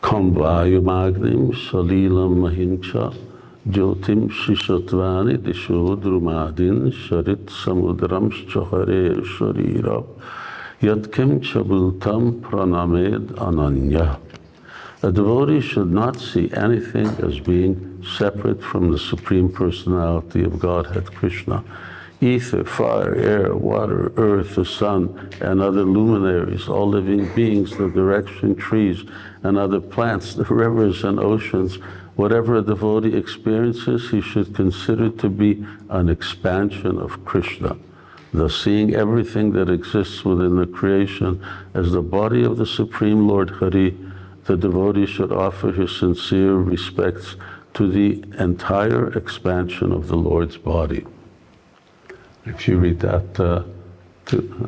Speaker 1: Kamvayumagnim salilam mahincha jyotim shishatvani disho drumadin sharit samudram shahare sharira yatkim chabultam pranamed ananya. A devotee should not see anything as being separate from the Supreme Personality of Godhead Krishna. Ether, fire, air, water, earth, the sun, and other luminaries, all living beings, the direction, trees, and other plants, the rivers and oceans, whatever a devotee experiences, he should consider to be an expansion of Krishna. Thus, seeing everything that exists within the creation as the body of the Supreme Lord Hari, the devotee should offer his sincere respects to the entire expansion of the Lord's body. If you read that,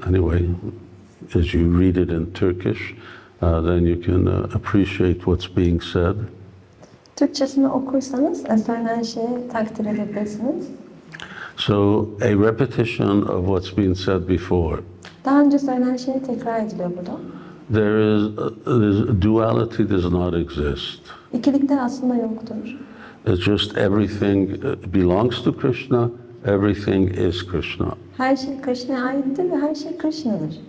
Speaker 1: anyway, as you read it in Turkish, then you can appreciate what's being said.
Speaker 2: Türkçesini okursanız söylenen şeyi takdir edebilirsiniz.
Speaker 1: So, a repetition of what's been said before.
Speaker 2: Daha önce söylenen şey tekrar ediliyor burada.
Speaker 1: Duality does not exist.
Speaker 2: İkilikler aslında yoktur.
Speaker 1: It's just everything belongs to Krishna, everything is Krishna.
Speaker 2: Her şey Krishna'ya aittir ve her şey Krishna'dır.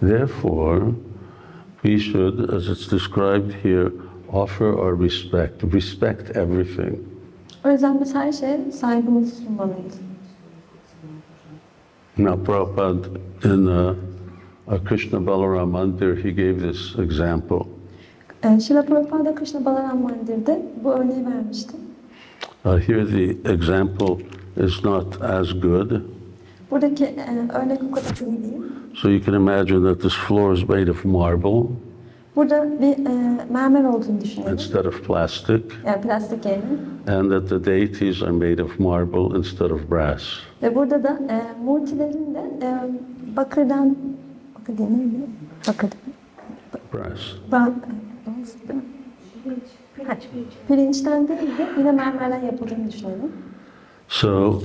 Speaker 1: Therefore, we should, as it's described here, offer our respect. Respect everything.
Speaker 2: O yüzden biz her şeye saygımızı sunmalıyız.
Speaker 1: Now, Prabhupada, in Krishna Balaram Mandir, he gave this example.
Speaker 2: Şrila Prabhupada Krishna Balaram Mandir'de bu örneği vermişti.
Speaker 1: Here the example is not as good.
Speaker 2: Buradaki örnek o kadar iyi değil.
Speaker 1: So you can imagine that this floor is made of marble.
Speaker 2: Burada bir mermer olduğunu düşünelim.
Speaker 1: Instead of plastic.
Speaker 2: Yani plastik yerine.
Speaker 1: And that the deities are made of marble instead of brass.
Speaker 2: Ve burada da murtilerin de bakırdan, bakır değil mi? Bakırdan.
Speaker 1: Brass.
Speaker 2: Pirinçten değil de yine mermerden yapıldığını düşünelim.
Speaker 1: So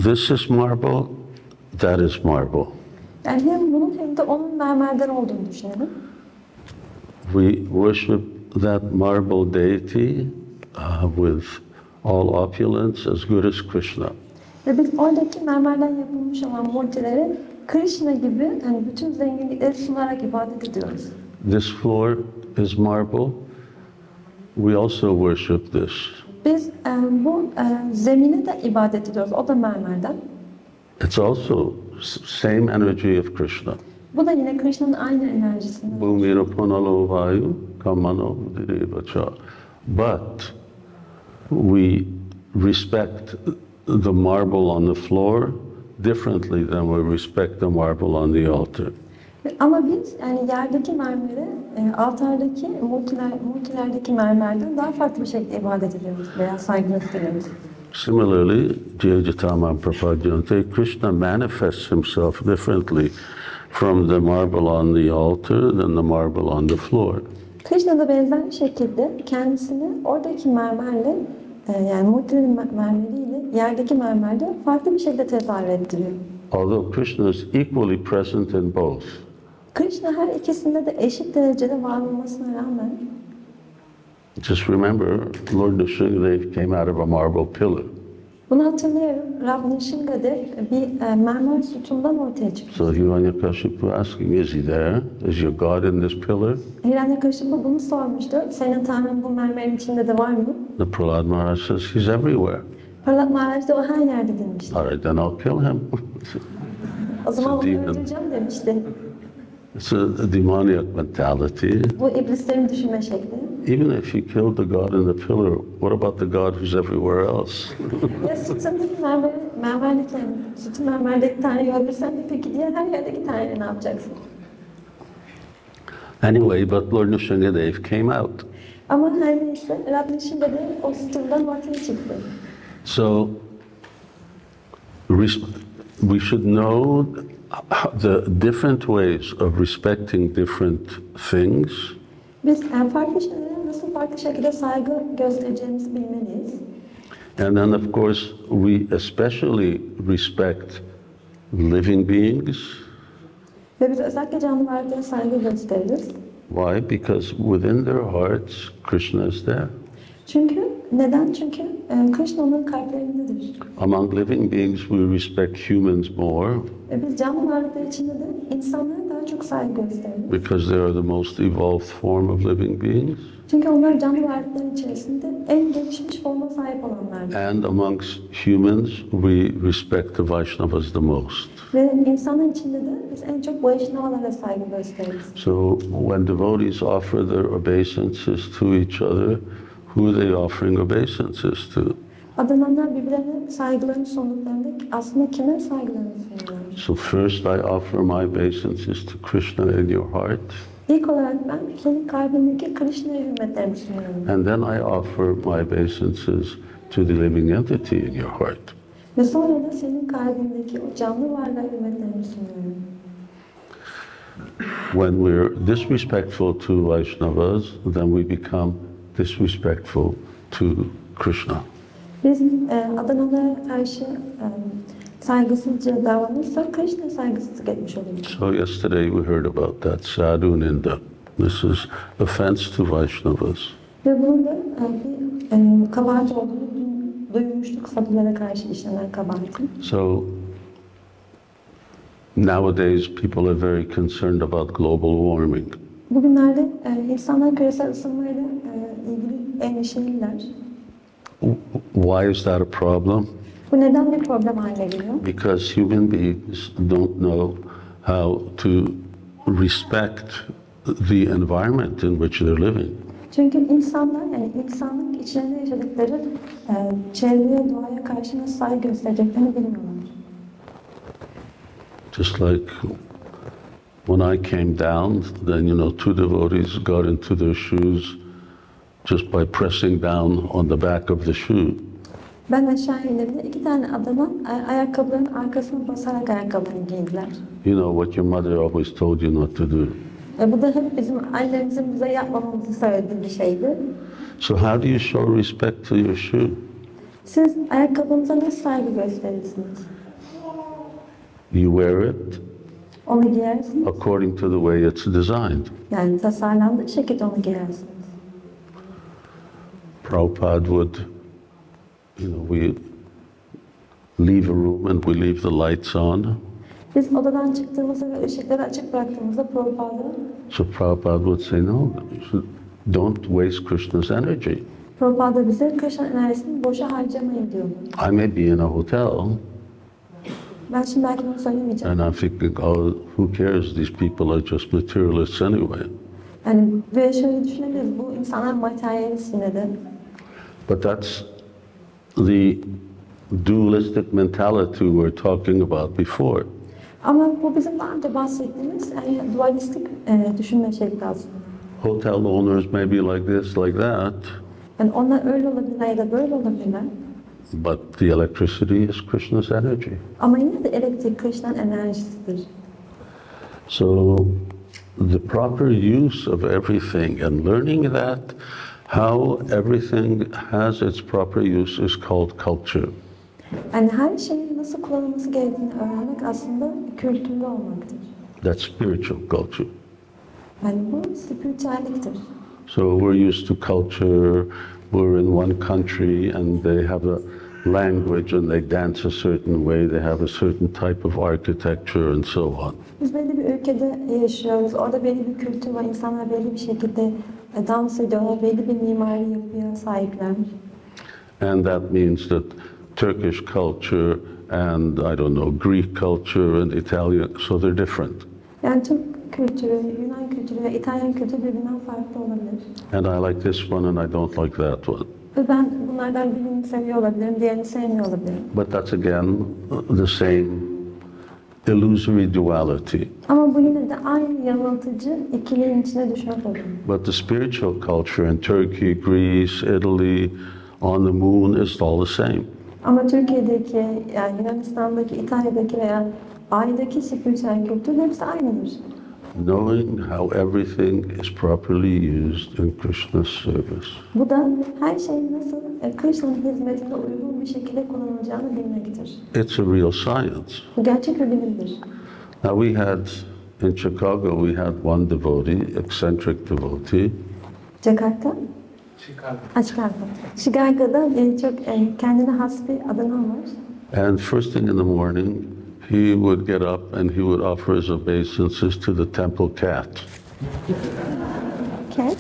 Speaker 1: this is marble that is marble.
Speaker 2: Yani hem bunun hem de onun mermerden olduğunu düşünelim.
Speaker 1: We worship that marble deity with all opulence as good as Krishna.
Speaker 2: Ve biz oradaki mermerden yapılmış olan murtileri Krishna gibi yani bütün zenginlikleri sunarak ibadet ediyoruz.
Speaker 1: This floor is marble. We also worship this.
Speaker 2: Biz bu zemine de ibadet ediyoruz. O da mermerden.
Speaker 1: It's also same energy of Krishna.
Speaker 2: Bu da yine Krishna'nın aynı enerjisinden.
Speaker 1: Bhumira punalo vayu kamano dirivacha. But we respect the marble on the floor differently than we respect the marble on the altar.
Speaker 2: Ama biz yani yerdeki mermere, altardaki multilerdeki mermerden daha farklı bir şekilde ibadet ediyoruz veya saygı gösteriyoruz.
Speaker 1: Similarly, Jayajataman Prapadyante, Krishna manifests himself differently from the marble on the altar than the marble on the floor.
Speaker 2: Krishna da benzer bir şekilde kendisini oradaki mermerle yani multilerin mermeriyle yerdeki mermerde farklı bir şekilde tezahür ettiriyor.
Speaker 1: Although Krishna is equally present in both.
Speaker 2: Krishna her ikisinde de eşit derecede var olmasına rağmen
Speaker 1: Just remember, Lord Nrsimhadev came out of a marble pillar.
Speaker 2: bunu hatırlıyorum. Rab Nrsimhadev bir mermer sütundan ortaya çıkıyor.
Speaker 1: So Hiranyakashipu asking, is he there? Is your God in this pillar?
Speaker 2: Hiranyakashipu bunu sormuştu. Senin Tanrın bu mermerin içinde de var mı?
Speaker 1: The Prahlad Maharaj says, he's everywhere.
Speaker 2: Prahlad Maharaj da o her yerde demişti.
Speaker 1: All right, then I'll kill him.
Speaker 2: O zaman onu
Speaker 1: demon.
Speaker 2: öldüreceğim demişti.
Speaker 1: It's a demoniac mentality.
Speaker 2: Bu iblislerin düşünme şekli.
Speaker 1: Even if you killed the God in the pillar, what about the God who's everywhere else?
Speaker 2: Ya sütundaki sütun mermerdeki Tanrı'yı öldürsen de peki diğer her yerdeki Tanrı'yı ne yapacaksın?
Speaker 1: Anyway, but Lord Nrsimhadev came out.
Speaker 2: Ama her neyse Rab Nrsimhadev o sütundan ortaya çıktı.
Speaker 1: So we should know the different ways of respecting different things.
Speaker 2: Biz farklı şeylere nasıl farklı şekilde saygı göstereceğimizi bilmeliyiz.
Speaker 1: And then, of course, we especially respect living beings.
Speaker 2: Ve biz özellikle canlı varlıklara saygı gösteririz.
Speaker 1: Why? Because within their hearts, Krishna is there.
Speaker 2: Çünkü neden? Çünkü Krishna onların kalplerindedir.
Speaker 1: Among living beings, we respect humans more
Speaker 2: Ve biz canlı varlıklar içinde de insanlara daha çok saygı gösteririz.
Speaker 1: because they are the most evolved form of living beings.
Speaker 2: Çünkü onlar canlı varlıkların içerisinde en gelişmiş forma sahip olanlardır.
Speaker 1: And amongst humans, we respect the Vaishnavas the most.
Speaker 2: Ve insanlar içinde de biz en çok Vaishnavalara saygı gösteririz.
Speaker 1: So when devotees offer their obeisances to each other, who are they offering obeisances to?
Speaker 2: Adananlar birbirlerine saygılarını sunduklarında aslında kime saygılarını sunuyorlar?
Speaker 1: So first I offer my obeisances to Krishna in your heart,
Speaker 2: İlk olarak ben senin kalbindeki Krishna'ya hürmetlerimi sunuyorum.
Speaker 1: and then I offer my obeisances to the living entity in your heart.
Speaker 2: Ve sonra da senin kalbindeki o canlı varlığa hürmetlerimi sunuyorum.
Speaker 1: When we're disrespectful to Vaishnavas, then we become disrespectful to Krishna.
Speaker 2: Biz Adanalara karşı saygısızca davranırsak Krishna saygısızlık etmiş oluruz.
Speaker 1: So yesterday we heard about that sadhu ninda. This is offense to Vaishnavas.
Speaker 2: Ve bunun da bir kabahat olduğunu duymuştuk, sadılara karşı işlenen kabahatin.
Speaker 1: So nowadays people are very concerned about global warming.
Speaker 2: Bugünlerde insanlar küresel ısınmayla ilgili endişeliler.
Speaker 1: Why is that a problem?
Speaker 2: Bu neden bir problem haline geliyor?
Speaker 1: Because human beings don't know how to respect the environment in which they're living.
Speaker 2: Çünkü insanlar, yani insanlık içinde yaşadıkları çevreye, doğaya karşı nasıl saygı göstereceklerini bilmiyorlar.
Speaker 1: Just like when I came down, then two devotees got into their shoes just by pressing down on the back of the shoe.
Speaker 2: Ben aşağı indiğimde iki tane adamın ayakkabıların arkasına basarak ayakkabılarını giydiler.
Speaker 1: You know what your mother always told you not to do.
Speaker 2: Bu da hep bizim annemizin bize yapmamamızı söylediği bir şeydi.
Speaker 1: So how do you show respect to your shoe?
Speaker 2: Siz ayakkabınıza nasıl saygı gösterirsiniz?
Speaker 1: You wear it
Speaker 2: Onu giyersiniz.
Speaker 1: according to the way it's designed.
Speaker 2: Yani tasarlandığı şekilde onu giyersiniz.
Speaker 1: Prabhupada would, we leave a room and we leave the lights on.
Speaker 2: Biz odadan çıktığımızda ve ışıkları açık bıraktığımızda
Speaker 1: So Prabhupada would say, no, don't waste Krishna's energy.
Speaker 2: Prabhupada bize Krishna enerjisini boşa harcamayın diyor.
Speaker 1: I may be in a hotel
Speaker 2: Ben şimdi belki bunu söylemeyeceğim.
Speaker 1: and I'm thinking, oh, who cares? These people are just materialists anyway.
Speaker 2: Yani ve şöyle düşünebiliriz, bu insanlar materyalist yine de.
Speaker 1: But that's the dualistic mentality we were talking about before.
Speaker 2: Ama bu bizim daha önce bahsettiğimiz yani dualistik düşünme şekli aslında.
Speaker 1: Hotel owners may be like this, like that,
Speaker 2: Yani onlar öyle olabilirler ya da böyle olabilirler.
Speaker 1: but the electricity is Krishna's energy.
Speaker 2: Ama yine de elektrik Krishna'nın enerjisidir.
Speaker 1: So the proper use of everything and learning that, how everything has its proper use is called culture.
Speaker 2: Yani her şeyin nasıl kullanılması gerektiğini öğrenmek aslında kültürlü olmaktır.
Speaker 1: That's spiritual culture.
Speaker 2: Yani bu spiritüelliktir.
Speaker 1: So we're used to culture, we're in one country and they have a language and they dance a certain way, they have a certain type of architecture and so on.
Speaker 2: Biz belli bir ülkede yaşıyoruz. Orada belli bir kültür var. İnsanlar belli bir şekilde dans ediyorlar. Belli bir mimari yapıya sahipler.
Speaker 1: And that means that Turkish culture and, I don't know, Greek culture and Italian, so they're different.
Speaker 2: Yani Türk kültürü, Yunan kültürü ve İtalyan kültürü birbirinden farklı olabilir.
Speaker 1: And I like this one and I don't like that one.
Speaker 2: Ve ben bunlardan birini seviyor olabilirim, diğerini sevmiyor olabilirim.
Speaker 1: But that's again the same illusory duality.
Speaker 2: Ama bu yine de aynı yanıltıcı ikiliğin içine düşmek oluyor.
Speaker 1: But the spiritual culture in Turkey, Greece, Italy, on the moon is all the same.
Speaker 2: Ama Türkiye'deki, yani Yunanistan'daki, İtalya'daki veya Ay'daki spiritüel kültür hepsi aynıdır.
Speaker 1: Knowing how everything is properly used in Krishna's service.
Speaker 2: Bu da her şeyin nasıl Krishna'nın hizmetinde uygun bir şekilde kullanılacağını bilmektir.
Speaker 1: It's a real science.
Speaker 2: Bu gerçek bir bilimdir.
Speaker 1: Now we had, in Chicago, we had one devotee, eccentric devotee.
Speaker 2: Jakarta? Chicago. Chicago'da çok kendine has bir Adana var.
Speaker 1: And first thing in the morning, he would get up and he would offer his obeisances to the temple cat.
Speaker 2: Cat.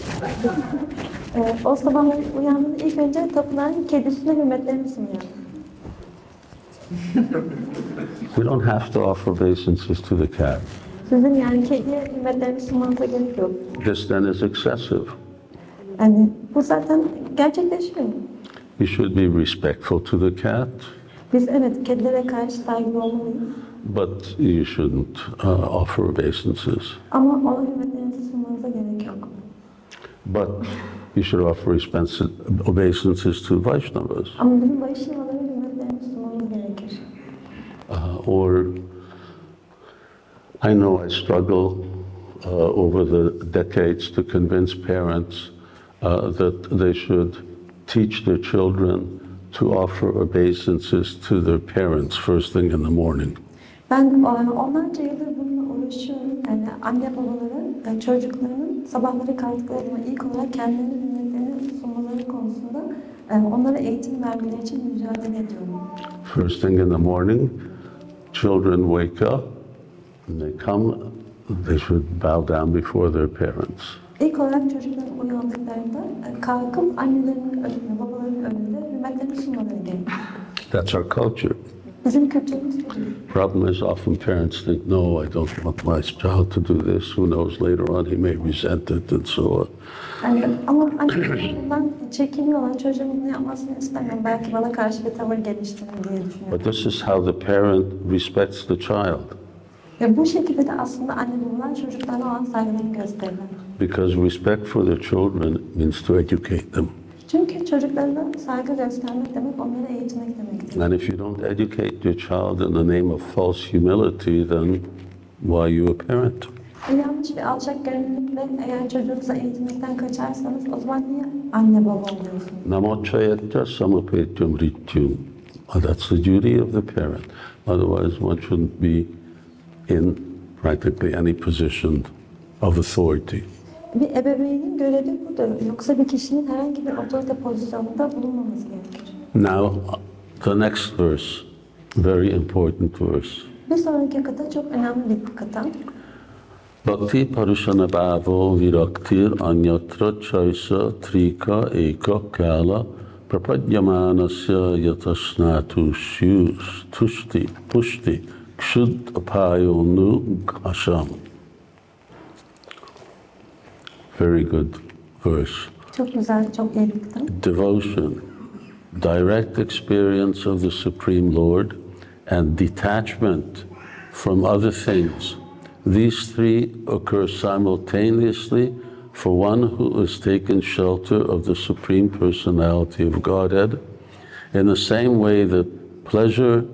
Speaker 2: O sabah uyandığında ilk önce tapınağın kedisine hürmetlerini sunuyor.
Speaker 1: We don't have to offer obeisances to the cat.
Speaker 2: Sizin yani kediye hürmetlerini sunmanıza gerek yok.
Speaker 1: This then is excessive.
Speaker 2: Yani bu zaten gerçekleşiyor.
Speaker 1: You should be respectful to the cat,
Speaker 2: Biz evet kedilere karşı saygılı olmalıyız.
Speaker 1: but you shouldn't offer obeisances.
Speaker 2: Ama ona hürmetlerinizi sunmanıza gerek yok.
Speaker 1: But you should offer obeisances to Vaishnavas.
Speaker 2: Ama bizim Vaishnavalara hürmetlerini sunmamız gerekir.
Speaker 1: Or I know I struggle over the decades to convince parents that they should teach their children to offer obeisances to their parents first thing in the morning.
Speaker 2: Ben onlarca yıldır bununla uğraşıyorum. Yani anne babaların çocuklarının sabahları kalktıkları zaman ilk olarak kendilerine hürmetlerini sunmaları konusunda onlara eğitim vermeleri için mücadele ediyorum.
Speaker 1: First thing in the morning, children wake up and they come, they should bow down before their parents.
Speaker 2: İlk olarak çocukların uyandıklarında kalkıp annelerinin önünde, babaların önünde hürmetlerini sunmaları gerekiyor.
Speaker 1: That's our culture.
Speaker 2: Bizim kültürümüz bu.
Speaker 1: Problem is often parents think, no, I don't want my child to do this. Who knows, later on he may resent it and so on.
Speaker 2: Yani, ama annelerden çekiniyorlar, çocuğum bunu yapmasını istemiyorum. Belki bana karşı bir tavır geliştirir diye düşünüyorum.
Speaker 1: But this is how the parent respects the child.
Speaker 2: Ve bu şekilde de aslında anne babalar çocuklarına olan saygılarını gösterirler.
Speaker 1: Because respect for their children means to educate them.
Speaker 2: Çünkü çocuklarına saygı göstermek demek, onları eğitmek demektir.
Speaker 1: And if you don't educate your child in the name of false humility, then why are you a parent?
Speaker 2: Yanlış bir alçak gönüllülükle eğer çocuğunuza eğitmekten kaçarsanız o zaman niye anne baba oluyorsunuz?
Speaker 1: Namochayatya samapetyam rityum. That's the duty of the parent. Otherwise one shouldn't be in practically any position of authority.
Speaker 2: Bir ebeveynin görevi budur. Yoksa bir kişinin herhangi bir otorite pozisyonunda bulunmaması gerekir.
Speaker 1: Now, the next verse, very important verse.
Speaker 2: Bir sonraki kıta çok önemli bir kıta.
Speaker 1: Bhakti parushana bhavo viraktir anyatra chaisa trika eka kala prapadyamanasya yatasnatu tushti kshud apayonu asham. Very good verse.
Speaker 2: Çok güzel, çok iyi bir kıta.
Speaker 1: Devotion, direct experience of the Supreme Lord, and detachment from other things. These three occur simultaneously for one who has taken shelter of the Supreme Personality of Godhead, in the same way that pleasure,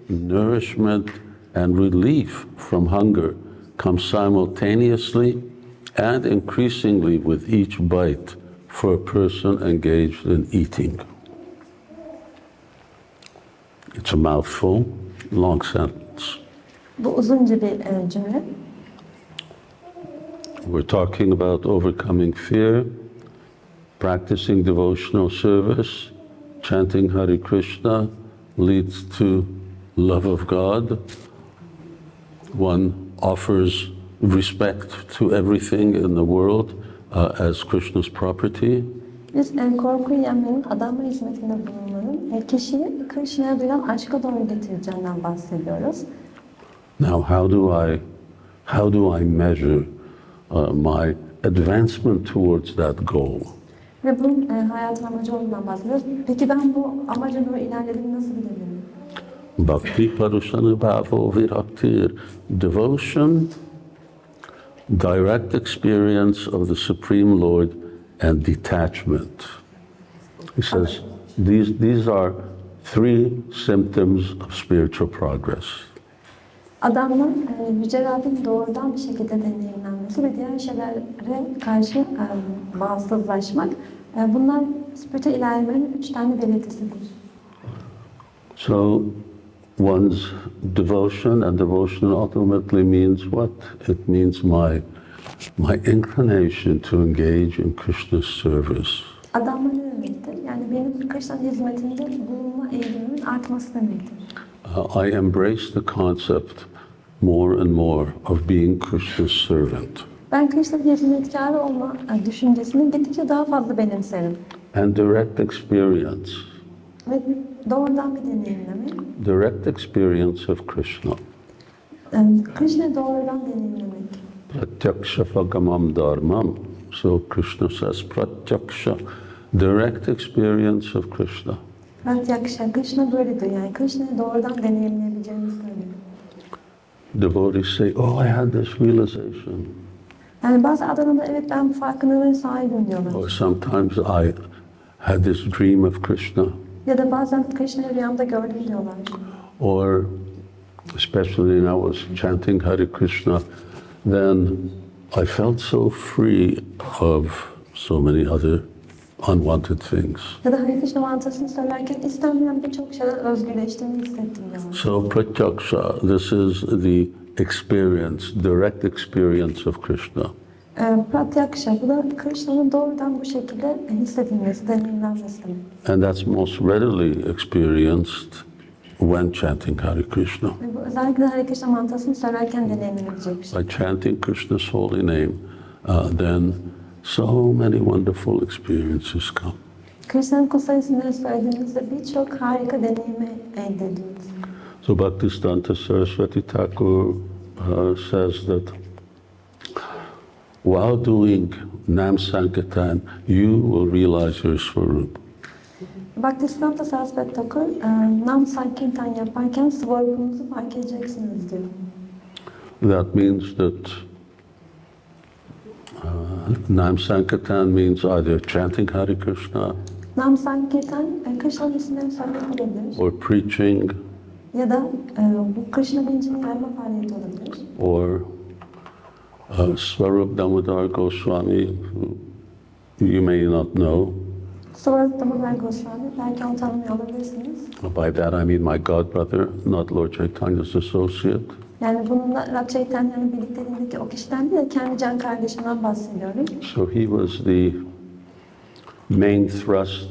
Speaker 1: nourishment, and relief from hunger come simultaneously and increasingly with each bite for a person engaged in eating. It's a mouthful, long sentence.
Speaker 2: Bu uzunca bir cümle.
Speaker 1: We're talking about overcoming fear, practicing devotional service, chanting Hare Krishna leads to love of God. One offers respect to everything in the world as Krishna's property.
Speaker 2: Biz korkuyu yenmenin, adamın hizmetinde bulunmanın kişiyi Krishna'ya duyulan aşka doğru getireceğinden bahsediyoruz.
Speaker 1: Now, how do I measure my advancement towards that goal?
Speaker 2: Ve bunun hayatın amacı olduğundan bahsediyoruz. Peki ben bu amaca doğru ilerlediğimi nasıl bilebilirim?
Speaker 1: Bhakti parushana bhavo viraktir. Devotion, direct experience of the Supreme Lord, and detachment. He says these are three symptoms of spiritual progress.
Speaker 2: Adamın Yüce Rabbin doğrudan bir şekilde deneyimlenmesi ve diğer şeylere karşı bağımsızlaşmak, bunlar spiritüel ilerlemenin 3 tane belirtisidir.
Speaker 1: So, one's devotion, and devotion ultimately means what? It means my inclination to engage in Krishna's service.
Speaker 2: Adamın ne demektir? Yani benim Krishna'nın hizmetinde bulunma eğilimimin artması demektir.
Speaker 1: I embrace the concept more and more of being Krishna's servant.
Speaker 2: Ben Krishna'nın hizmetkarı olma düşüncesini gittikçe daha fazla benimserim.
Speaker 1: And direct experience.
Speaker 2: Ve doğrudan bir deneyimleme.
Speaker 1: Direct experience of Krishna.
Speaker 2: Krishna'yı doğrudan deneyimlemek.
Speaker 1: Pratyaksha fagamam dharmam. So Krishna says pratyaksha, direct experience of Krishna.
Speaker 2: Pratyaksha, Krishna böyledir. Yani Krishna'yı doğrudan deneyimleyebileceğimizi söylüyor.
Speaker 1: Devotees say, oh, I had this realization.
Speaker 2: Yani bazı adamlar evet ben bu farkındalığın sahibim diyorlar.
Speaker 1: Or sometimes I had this dream of Krishna.
Speaker 2: Ya da bazen Krishna'yı rüyamda gördüm diyorlar.
Speaker 1: Or especially when I was chanting Hare Krishna, then I felt so free of so many other unwanted things.
Speaker 2: Ya da Hare Krishna mantrasını söylerken istenmeyen birçok şeyden özgürleştiğimi hissettim diyorlar.
Speaker 1: So pratyaksha, this is the experience, direct experience of Krishna.
Speaker 2: Pratyaksha, bu da Krishna'nın doğrudan bu şekilde hissedilmesi, deneyimlenmesi demek.
Speaker 1: And that's most readily experienced when chanting Hare Krishna.
Speaker 2: Ve bu özellikle Hare Krishna mantrasını söylerken deneyimlenebilecek bir şey.
Speaker 1: By chanting Krishna's holy name, then so many wonderful experiences come.
Speaker 2: Krishna'nın kutsal isimleri söylediğimizde birçok harika deneyimi elde ediyoruz.
Speaker 1: So Bhaktisiddhanta Saraswati Thakur says that while doing Nam Sankirtan, you will realize your Swarup.
Speaker 2: Bhaktisiddhanta Saraswati Thakur, Nam Sankirtan yaparken Swarupunuzu fark edeceksiniz diyor.
Speaker 1: That means that Nam Sankirtan means either chanting Hare Krishna,
Speaker 2: Nam Sankirtan, Krishna'nın isimlerini söylemek olabilir.
Speaker 1: or preaching,
Speaker 2: Ya da bu Krishna bilincini yayma faaliyeti olabilir.
Speaker 1: or Swarup Damodar Goswami, who you may not know.
Speaker 2: Swarup Damodar Goswami, belki onu tanımıyor olabilirsiniz.
Speaker 1: By that I mean my godbrother, not Lord Chaitanya's associate.
Speaker 2: Yani bununla Rab Chaitanya'nın birlikteliğindeki o kişiden değil de kendi can kardeşimden bahsediyorum.
Speaker 1: So he was the main thrust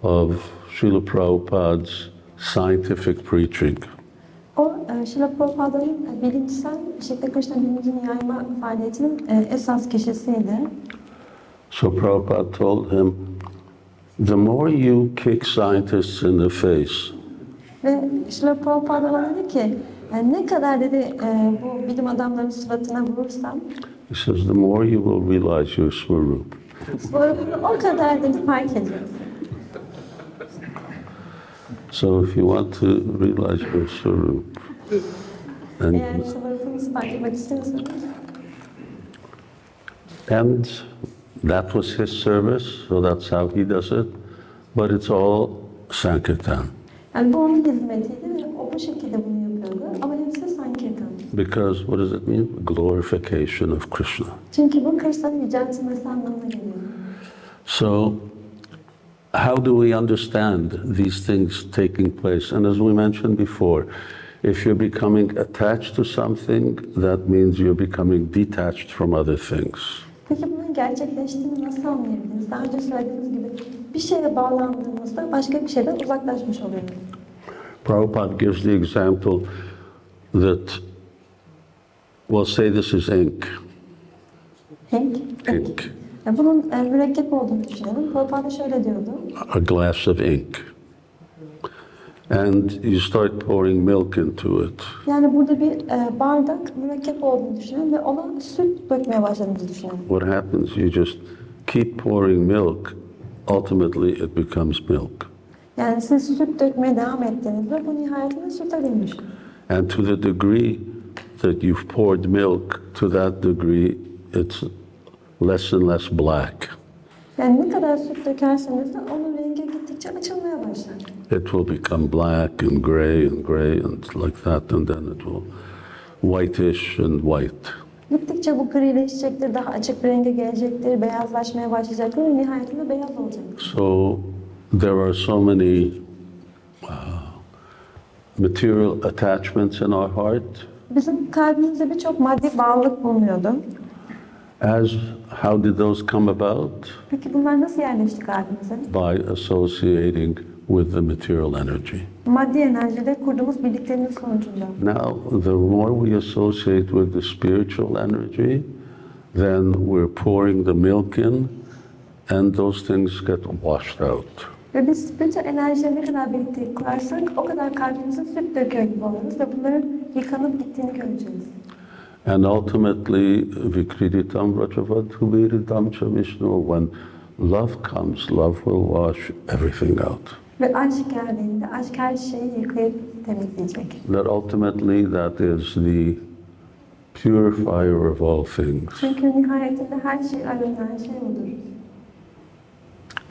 Speaker 1: of Srila Prabhupada's scientific preaching.
Speaker 2: O, Srila Prabhupāda'nın bilimsel şekilde Krishna bilincini yayma faaliyetinin esas kişisiydi.
Speaker 1: So Prabhupada told him, the more you kick scientists in the face,
Speaker 2: Ve Srila Prabhupada bana dedi ki, yani ne kadar dedi bu bilim adamlarının suratına vurursam,
Speaker 1: he says, the more you will realize your swarup.
Speaker 2: o kadar dedi fark ediyorsun.
Speaker 1: So if you want to realize your swarup, and,
Speaker 2: Eğer suratınızı fark etmek istiyorsanız,
Speaker 1: and that was his service, so that's how he does it, but it's all Sankirtan.
Speaker 2: yani bu onun hizmetiydi ve o bu şekilde bunu yapıyordu. Ama hepsi Sankirtan.
Speaker 1: Because what does it mean? Glorification of Krishna.
Speaker 2: Çünkü bu Krishna'nın yüceltilmesi anlamına geliyor.
Speaker 1: So how do we understand these things taking place? And as we mentioned before, if you're becoming attached to something, that means you're becoming detached from other things.
Speaker 2: Peki bunun gerçekleştiğini nasıl anlayabiliriz? Daha önce söylediğimiz gibi bir şeye bağlandığımızda başka bir şeyden uzaklaşmış oluyoruz.
Speaker 1: Prabhupada gives the example that, well, say this is ink.
Speaker 2: Ink.
Speaker 1: Ink.
Speaker 2: Bunun mürekkep olduğunu düşünelim. Prabhupada şöyle diyordu.
Speaker 1: A glass of ink. And you start pouring milk into it.
Speaker 2: Yani burada bir bardak mürekkep olduğunu düşünelim ve ona süt dökmeye başladığımızı düşünelim.
Speaker 1: What happens? You just keep pouring milk. Ultimately, it becomes milk.
Speaker 2: Yani siz süt dökmeye devam ettiğinizde bu nihayetinde süte dönüşür.
Speaker 1: And to the degree that you've poured milk, to that degree, it's less and less black.
Speaker 2: Yani ne kadar süt dökerseniz de onun rengi gittikçe açılmaya başlar.
Speaker 1: It will become black and gray and like that, and then it will whitish and white.
Speaker 2: Gittikçe bu grileşecektir, daha açık bir renge gelecektir, beyazlaşmaya başlayacaktır ve nihayetinde beyaz olacaktır.
Speaker 1: So there are so many material attachments in our heart.
Speaker 2: Bizim kalbimizde birçok maddi bağlılık bulunuyordu.
Speaker 1: How did those come about?
Speaker 2: Peki bunlar nasıl yerleşti kalbimize?
Speaker 1: By associating with the material energy.
Speaker 2: Maddi enerjide kurduğumuz birlikteliğin sonucunda.
Speaker 1: Now, the more we associate with the spiritual energy, then we're pouring the milk in, and those things get washed out.
Speaker 2: Ve biz spiritüel enerjiye ne kadar birliktelik kurarsak o kadar kalbimize süt döküyor gibi oluruz ve bunların yıkanıp gittiğini göreceğiz.
Speaker 1: And ultimately, Vikriditam Vrajavadhu Viridam Cha Vishnu, when love comes, love will wash everything out.
Speaker 2: Ve aşk geldiğinde aşk her şeyi yıkayıp temizleyecek.
Speaker 1: That ultimately that is the purifier of all things.
Speaker 2: Çünkü nihayetinde her şey arınan şey odur.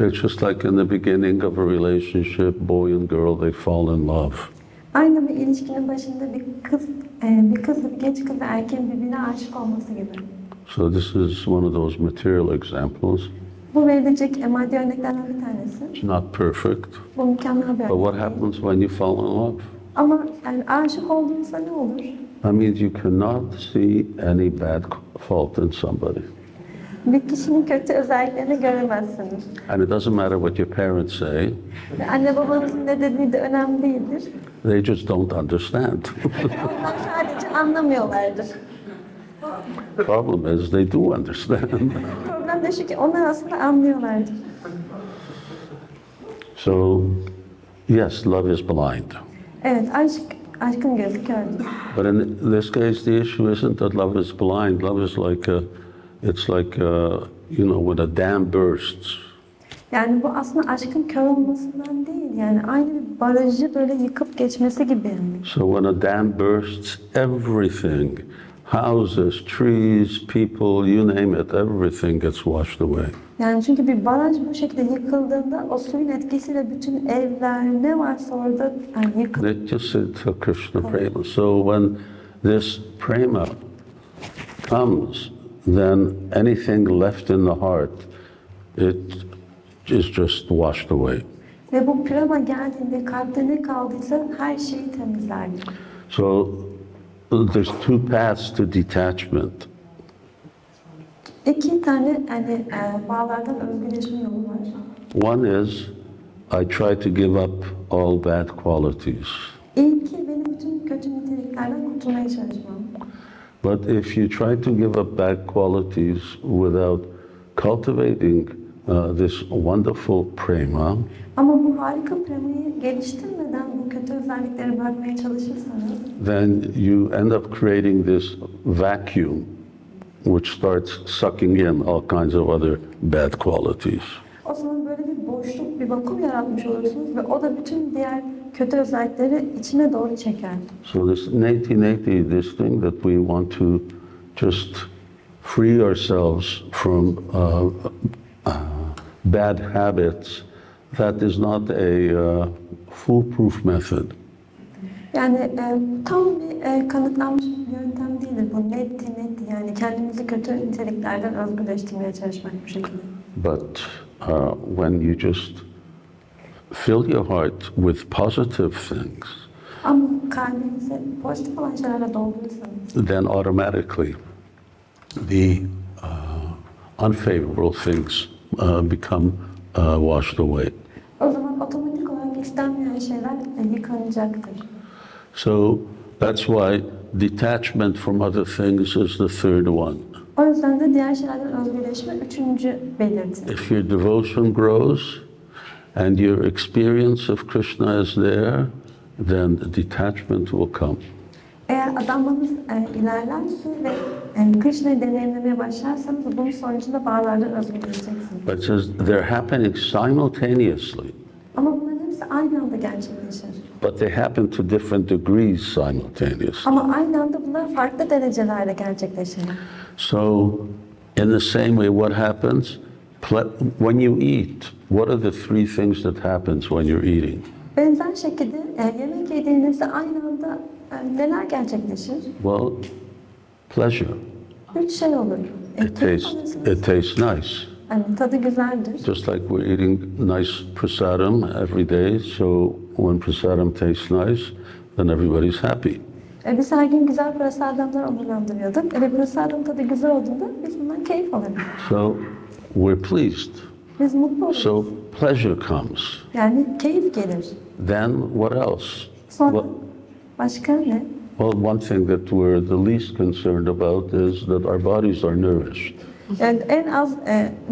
Speaker 1: It's just like in the beginning of a relationship, boy and girl, they fall in love.
Speaker 2: Aynı bir ilişkinin başında bir kızla bir genç kız ve erkeğin birbirine aşık olması gibi.
Speaker 1: So this is one of those material examples.
Speaker 2: Bu verilecek maddi örneklerden bir tanesi.
Speaker 1: It's not perfect,
Speaker 2: Bu mükemmel bir
Speaker 1: but what
Speaker 2: örnek.
Speaker 1: happens when you fall in love?
Speaker 2: Ama yani aşık olduğunuzda ne olur?
Speaker 1: That means you cannot see any bad fault in somebody.
Speaker 2: Bir kişinin kötü özelliklerini göremezsiniz.
Speaker 1: And it doesn't matter what your parents say,
Speaker 2: Ve anne babanızın ne dediği de önemli değildir.
Speaker 1: they just don't understand.
Speaker 2: Onlar sadece anlamıyorlardır.
Speaker 1: Problem is they do understand.
Speaker 2: Problem de şu ki onlar aslında anlıyorlardır.
Speaker 1: So, yes, love is blind.
Speaker 2: Evet, aşkın gözü kördür.
Speaker 1: But in this case, the issue isn't that love is blind. Love is like it's like you know, when a dam bursts.
Speaker 2: Yani bu aslında aşkın kör olmasından değil. Yani aynı bir barajı böyle yıkıp geçmesi gibi yani.
Speaker 1: So when a dam bursts, everything, houses, trees, people, you name it, everything gets washed away.
Speaker 2: Yani çünkü bir baraj bu şekilde yıkıldığında o suyun etkisiyle bütün evler, ne varsa orada yani yıkılıyor.
Speaker 1: Nityasiddha Krishna Prema. So when this prema comes, then anything left in the heart, it is just washed away.
Speaker 2: Ve bu prema geldiğinde kalpte ne kaldıysa her şeyi temizler.
Speaker 1: So there's two paths to detachment.
Speaker 2: İki tane yani bağlardan özgürleşme yolu var.
Speaker 1: One is I try to give up all bad qualities.
Speaker 2: İlki benim bütün kötü niteliklerden kurtulmaya çalışmam.
Speaker 1: But if you try to give up bad qualities without cultivating this wonderful prema,
Speaker 2: Ama bu harika premayı geliştirmeden bu kötü özellikleri bırakmaya çalışırsanız,
Speaker 1: then you end up creating this vacuum which starts sucking in all kinds of other bad qualities.
Speaker 2: o zaman böyle bir boşluk, bir vakum yaratmış olursunuz ve o da bütün diğer kötü özellikleri içine doğru çeker.
Speaker 1: So this neti, this thing that we want to just free ourselves from bad habits, that is not a foolproof method.
Speaker 2: Yani tam bir kanıtlanmış bir yöntem değildir bu neti yani kendimizi kötü niteliklerden özgürleştirmeye çalışmak bu şekilde.
Speaker 1: But when you just fill your heart with positive things,
Speaker 2: Ama kalbinizi pozitif olan şeylerle doldurursanız,
Speaker 1: then automatically the unfavorable things become washed away.
Speaker 2: o zaman otomatik olarak istenmeyen şeyler yıkanacaktır.
Speaker 1: So that's why detachment from other things is the third one.
Speaker 2: O yüzden de diğer şeylerden özgürleşme üçüncü belirti.
Speaker 1: If your devotion grows and your experience of Krishna is there, then the detachment will come.
Speaker 2: Eğer adanmanız ilerlerse ve Krishna'yı deneyimlemeye başlarsanız bunun sonucunda bağlardan özgürleşeceksiniz.
Speaker 1: But it says they're happening simultaneously,
Speaker 2: Ama bunların hepsi aynı anda gerçekleşir.
Speaker 1: but they happen to different degrees simultaneously.
Speaker 2: Ama aynı anda bunlar farklı derecelerde gerçekleşir.
Speaker 1: So, in the same way, what happens when you eat? What are the three things that happens when you're eating?
Speaker 2: Benzer şekilde yemek yediğinizde aynı anda neler gerçekleşir?
Speaker 1: Well, pleasure.
Speaker 2: Üç şey olur.
Speaker 1: It tastes nice.
Speaker 2: Yani tadı güzeldir.
Speaker 1: Just like we're eating nice prasadam every day, so when prasadam tastes nice, then everybody's happy.
Speaker 2: Biz her gün güzel prasadamlar onurlandırıyorduk. Ve prasadam tadı güzel olduğunda biz bundan keyif alırız.
Speaker 1: So we're pleased.
Speaker 2: Biz mutlu oluruz.
Speaker 1: So pleasure comes.
Speaker 2: Yani keyif gelir.
Speaker 1: Then what else?
Speaker 2: Sonra başka ne?
Speaker 1: Well, one thing that we're the least concerned about is that our bodies are nourished.
Speaker 2: Yani en az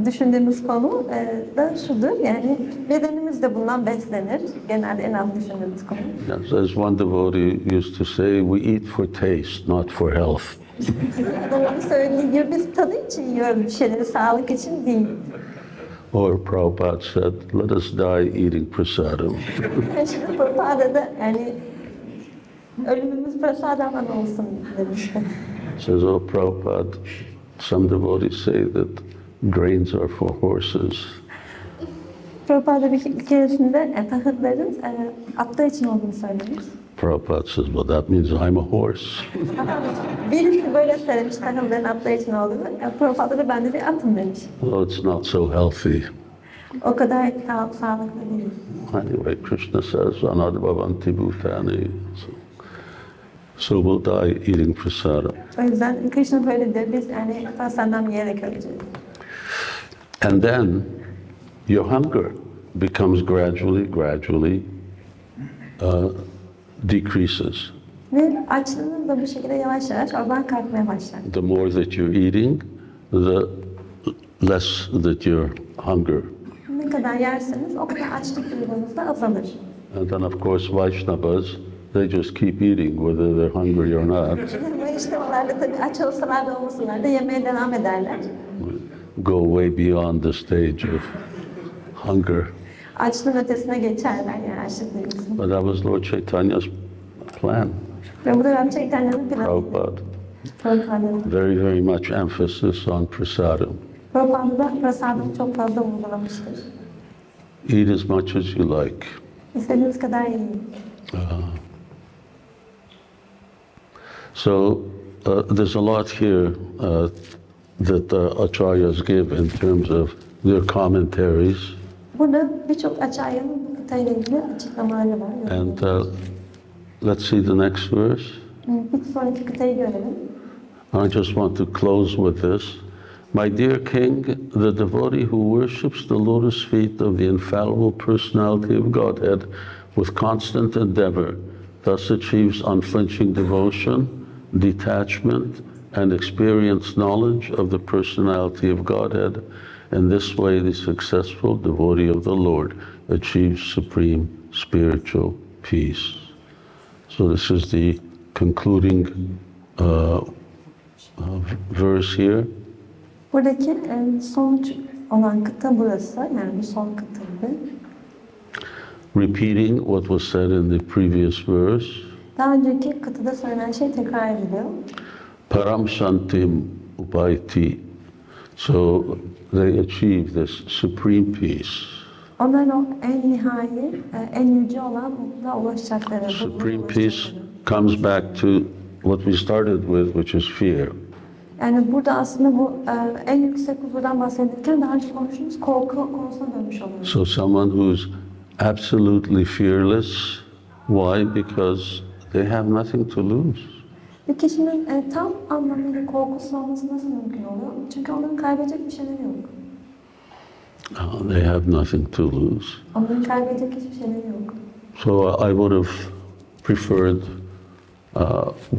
Speaker 2: düşündüğümüz konu da şudur. Yani bedenimiz de bundan beslenir. Genelde en az düşündüğümüz konu.
Speaker 1: Yes, as one devotee used to say, we eat for taste, not for health.
Speaker 2: Adamın söylediği gibi biz tadı için yiyoruz bir şeyleri, sağlık için değil.
Speaker 1: Or Prabhupada said, let us die eating prasadam.
Speaker 2: Şimdi Prabhupada da yani ölümümüz prasadamdan olsun demişti.
Speaker 1: Says, oh Prabhupada, some devotees say that grains are for horses.
Speaker 2: Prabhupada bir keresinde tahılların atlar için olduğunu söylemiş.
Speaker 1: Prabhupada says, well, that means I'm a horse.
Speaker 2: Birisi böyle söylemiş tahılların atlar için olduğunu. Prabhupada da ben de bir atım demiş.
Speaker 1: Oh, it's not so healthy.
Speaker 2: O kadar sağlıklı değil.
Speaker 1: Anyway, Krishna says, anadvavanti bhutani. So we'll die eating prasadam.
Speaker 2: O yüzden Krishna böyle diyor, biz yani prasadam yiyerek öleceğiz.
Speaker 1: And then your hunger becomes gradually decreases.
Speaker 2: Ve açlığınız da bu şekilde yavaş yavaş oradan kalkmaya başlar.
Speaker 1: The more that you're eating, the less that your hunger.
Speaker 2: Ne kadar yerseniz o kadar açlık duygunuz da azalır.
Speaker 1: And then of course Vaishnavas, they just keep eating whether they're hungry or not.
Speaker 2: Ama işte onlar da tabii aç olsalar da olmasalar da yemeye devam ederler.
Speaker 1: Go way beyond the stage of hunger.
Speaker 2: Açlığın ötesine geçerler yani açlık duygusunu.
Speaker 1: But that was Lord Chaitanya's plan.
Speaker 2: Ve bu da Ram Chaitanya'nın planı.
Speaker 1: Prabhupada. Very much emphasis on prasadam.
Speaker 2: Prabhupada da prasadamı çok fazla vurgulamıştır.
Speaker 1: Eat as much as you like.
Speaker 2: İstediğiniz kadar yiyin.
Speaker 1: So there's a lot here that acharyas give in terms of their commentaries.
Speaker 2: Burada birçok acayip bu kıtayla ilgili açıklamaları var.
Speaker 1: And let's see the next verse.
Speaker 2: Bir sonraki kıtayı görelim.
Speaker 1: I just want to close with this. My dear King, the devotee who worships the lotus feet of the infallible personality of Godhead with constant endeavor thus achieves unflinching devotion, detachment, and experienced knowledge of the personality of Godhead. In this way, the successful devotee of the Lord achieves supreme spiritual peace. So this is the concluding verse here.
Speaker 2: Buradaki sonuç olan kıta burası, yani bu son kıtaydı.
Speaker 1: Repeating what was said in the previous verse.
Speaker 2: Daha önceki kıtada söylenen şey tekrar ediliyor.
Speaker 1: Param Shantim Upaiti. So they achieve this supreme peace.
Speaker 2: Onların o en nihai, en yüce olan mutluluğa ulaşacakları.
Speaker 1: Supreme peace comes back to what we started with, which is fear.
Speaker 2: Yani burada aslında bu en yüksek huzurdan bahsedilirken daha önce konuştuğumuz korku konusuna dönmüş oluyoruz.
Speaker 1: So someone who's absolutely fearless, why? Because they have nothing to lose.
Speaker 2: Bir kişinin tam anlamıyla korkusuz olması nasıl mümkün oluyor? Çünkü onların kaybedecek bir şeyleri yok.
Speaker 1: They have nothing to lose.
Speaker 2: Onların kaybedecek hiçbir şeyleri yok.
Speaker 1: So I would have preferred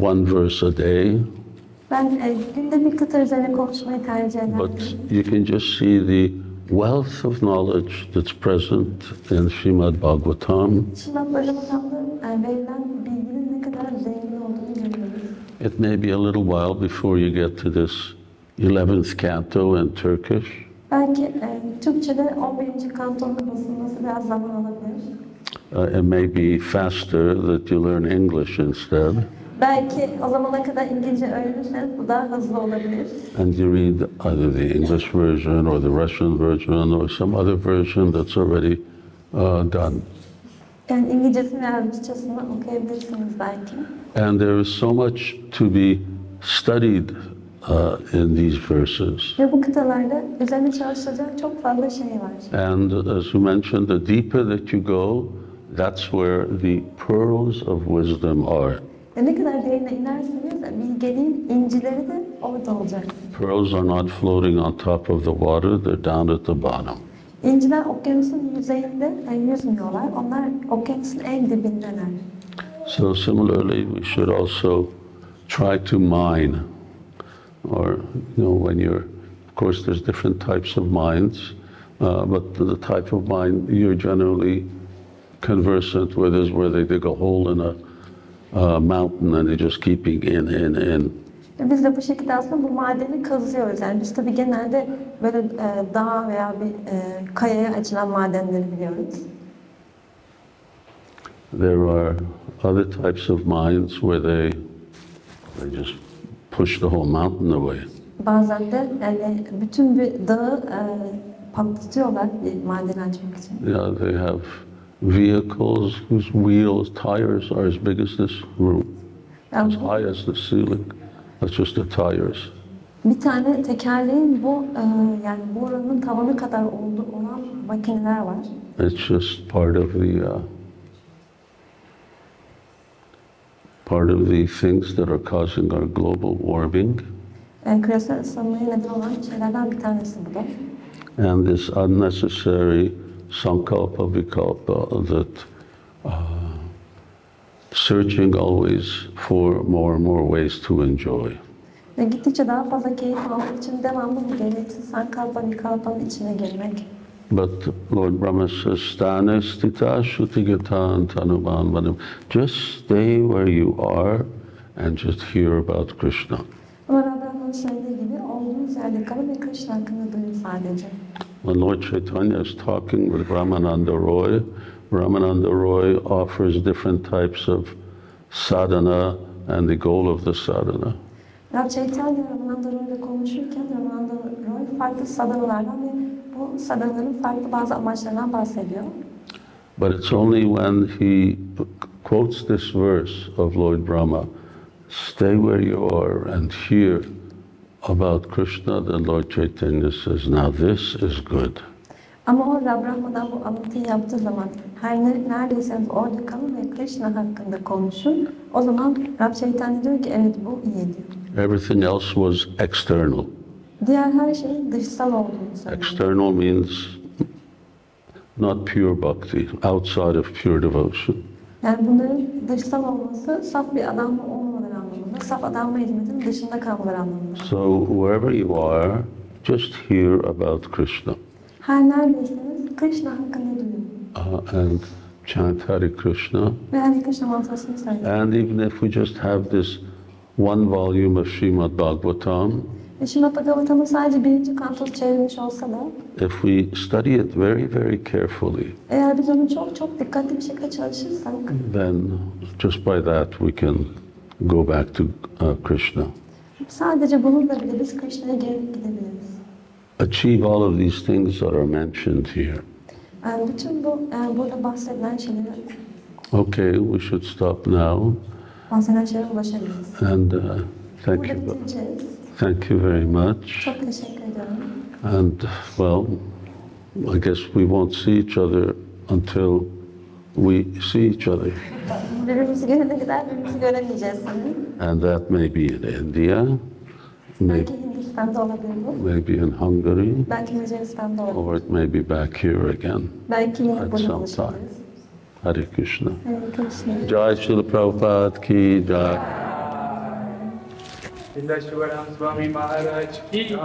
Speaker 1: one verse a day.
Speaker 2: Ben günde bir kıta üzerine konuşmayı tercih ederim.
Speaker 1: But you can just see the wealth of knowledge that's present in Śrīmad Bhagavatam.
Speaker 2: Śrīmad Bhagavatam'da verilen bilginin ne kadar zengin olduğunu görüyoruz.
Speaker 1: It may be a little while before you get to this 11th canto in Turkish.
Speaker 2: Belki Türkçe'de 11. kantonun basılması biraz zaman alabilir.
Speaker 1: It may be faster that you learn English instead.
Speaker 2: Belki o zamana kadar İngilizce öğrenirseniz bu daha hızlı olabilir.
Speaker 1: And you read either the English version or the Russian version or some other version that's already done.
Speaker 2: Yani İngilizcesini veya Rusçasını okuyabilirsiniz belki.
Speaker 1: And there is so much to be studied in these verses.
Speaker 2: Ve bu kıtalarda üzerine çalışılacak çok fazla şey var.
Speaker 1: And as you mentioned, the deeper that you go, that's where the pearls of wisdom are.
Speaker 2: Ne kadar derine inerseniz bilgeliğin incileri de orada olacak.
Speaker 1: Pearls are not floating on top of the water, they're down at the bottom.
Speaker 2: İnciler okyanusun yüzeyinde yüzmüyorlar. Onlar okyanusun en dibindeler.
Speaker 1: So similarly, we should also try to mine, or when you're, of course, there's different types of mines, but the type of mine you're generally conversant with is where they dig a hole in a mountain and they're just keeping in.
Speaker 2: Biz de bu şekilde aslında bu madeni kazıyoruz. Yani biz tabii genelde böyle dağ veya bir kayaya açılan madenleri biliyoruz.
Speaker 1: There are other types of mines where they just push the whole mountain away.
Speaker 2: Bazen de yani bütün bir dağı patlatıyorlar bir maden açmak için.
Speaker 1: Yeah, they have vehicles whose wheels, tires are as big as this room, as high as the ceiling. That's just the tires.
Speaker 2: Bir tane tekerleğin yani bu oranın tavanı kadar olan makineler var.
Speaker 1: It's just part of the things that are causing our global warming.
Speaker 2: Küresel ısınmaya neden olan şeylerden bir tanesi bu da.
Speaker 1: And this unnecessary sankalpa vikalpa that searching always for more and more ways to enjoy.
Speaker 2: Gittikçe daha fazla keyif almak için devamlı bu gereksiz sankalpa vikalpanın içine girmek.
Speaker 1: But Lord Brahma says, Stane stita shutigatan tanuban vanam. Just stay where you are and just hear about Krishna.
Speaker 2: Ama Radhara'nın söylediği gibi olduğunuz yerde kalın ve Krishna hakkında duyun sadece.
Speaker 1: When Lord Chaitanya is talking with Ramananda Roy, Ramananda Roy offers different types of sadhana and the goal of the sadhana.
Speaker 2: Rab Chaitanya Ramananda Roy'la konuşurken Ramananda Roy farklı sadhanalardan ve bu sadhanaların farklı bazı amaçlarından bahsediyor.
Speaker 1: But it's only when he quotes this verse of Lord Brahma, stay where you are and hear about Krishna, then Lord Chaitanya says, now this is good.
Speaker 2: Ama orada Brahma'dan bu alıntıyı yaptığı zaman neredeyseniz orada kalın ve Krishna hakkında konuşun. O zaman Rab Chaitanya diyor ki evet bu iyi diyor.
Speaker 1: Everything else was external.
Speaker 2: Diğer her şeyin dışsal olduğunu söylüyor.
Speaker 1: External means not pure bhakti, outside of pure devotion.
Speaker 2: Yani bunların dışsal olması saf bir adanma olmaları anlamında, saf adanma hizmetinin dışında kalmaları anlamında.
Speaker 1: So wherever you are, just hear about Krishna.
Speaker 2: Her neredeyseniz Krishna hakkında duyun.
Speaker 1: And chant Hare Krishna.
Speaker 2: Ve Hare Krishna mantrasını söyleyin.
Speaker 1: And even if we just have this one volume of Srimad Bhagavatam,
Speaker 2: Śrīmad Bhagavatam'ın sadece birinci kantosu çevrilmiş olsa da,
Speaker 1: if we study it very, very carefully,
Speaker 2: eğer biz onu çok çok dikkatli bir şekilde çalışırsak,
Speaker 1: then just by that we can go back to Krishna.
Speaker 2: sadece bununla bile biz Krishna'ya geri gidebiliriz.
Speaker 1: Achieve all of these things that are mentioned here.
Speaker 2: Yani bütün bu burada bahsedilen şeyleri,
Speaker 1: Okay, we should stop now.
Speaker 2: bahsedilen şeylere ulaşabiliriz.
Speaker 1: And thank
Speaker 2: Burada
Speaker 1: you.
Speaker 2: bitireceğiz.
Speaker 1: Thank you very much.
Speaker 2: Çok teşekkür ediyorum.
Speaker 1: And well, I guess we won't see each other until we see each other.
Speaker 2: Birbirimizi görene kadar birbirimizi göremeyeceğiz sanırım.
Speaker 1: And that may be in India,
Speaker 2: Belki Hindistan'da olabilir bu.
Speaker 1: maybe in Hungary,
Speaker 2: Belki Macaristan'da olabilir.
Speaker 1: or it may be back here again
Speaker 2: Belki yine
Speaker 1: at
Speaker 2: burada
Speaker 1: some
Speaker 2: buluşabiliriz.
Speaker 1: time. Hare Krishna.
Speaker 2: Evet, Krishna.
Speaker 1: Jai Srila Prabhupada ki Jai.
Speaker 3: Śivarāma Swami Maharaj ki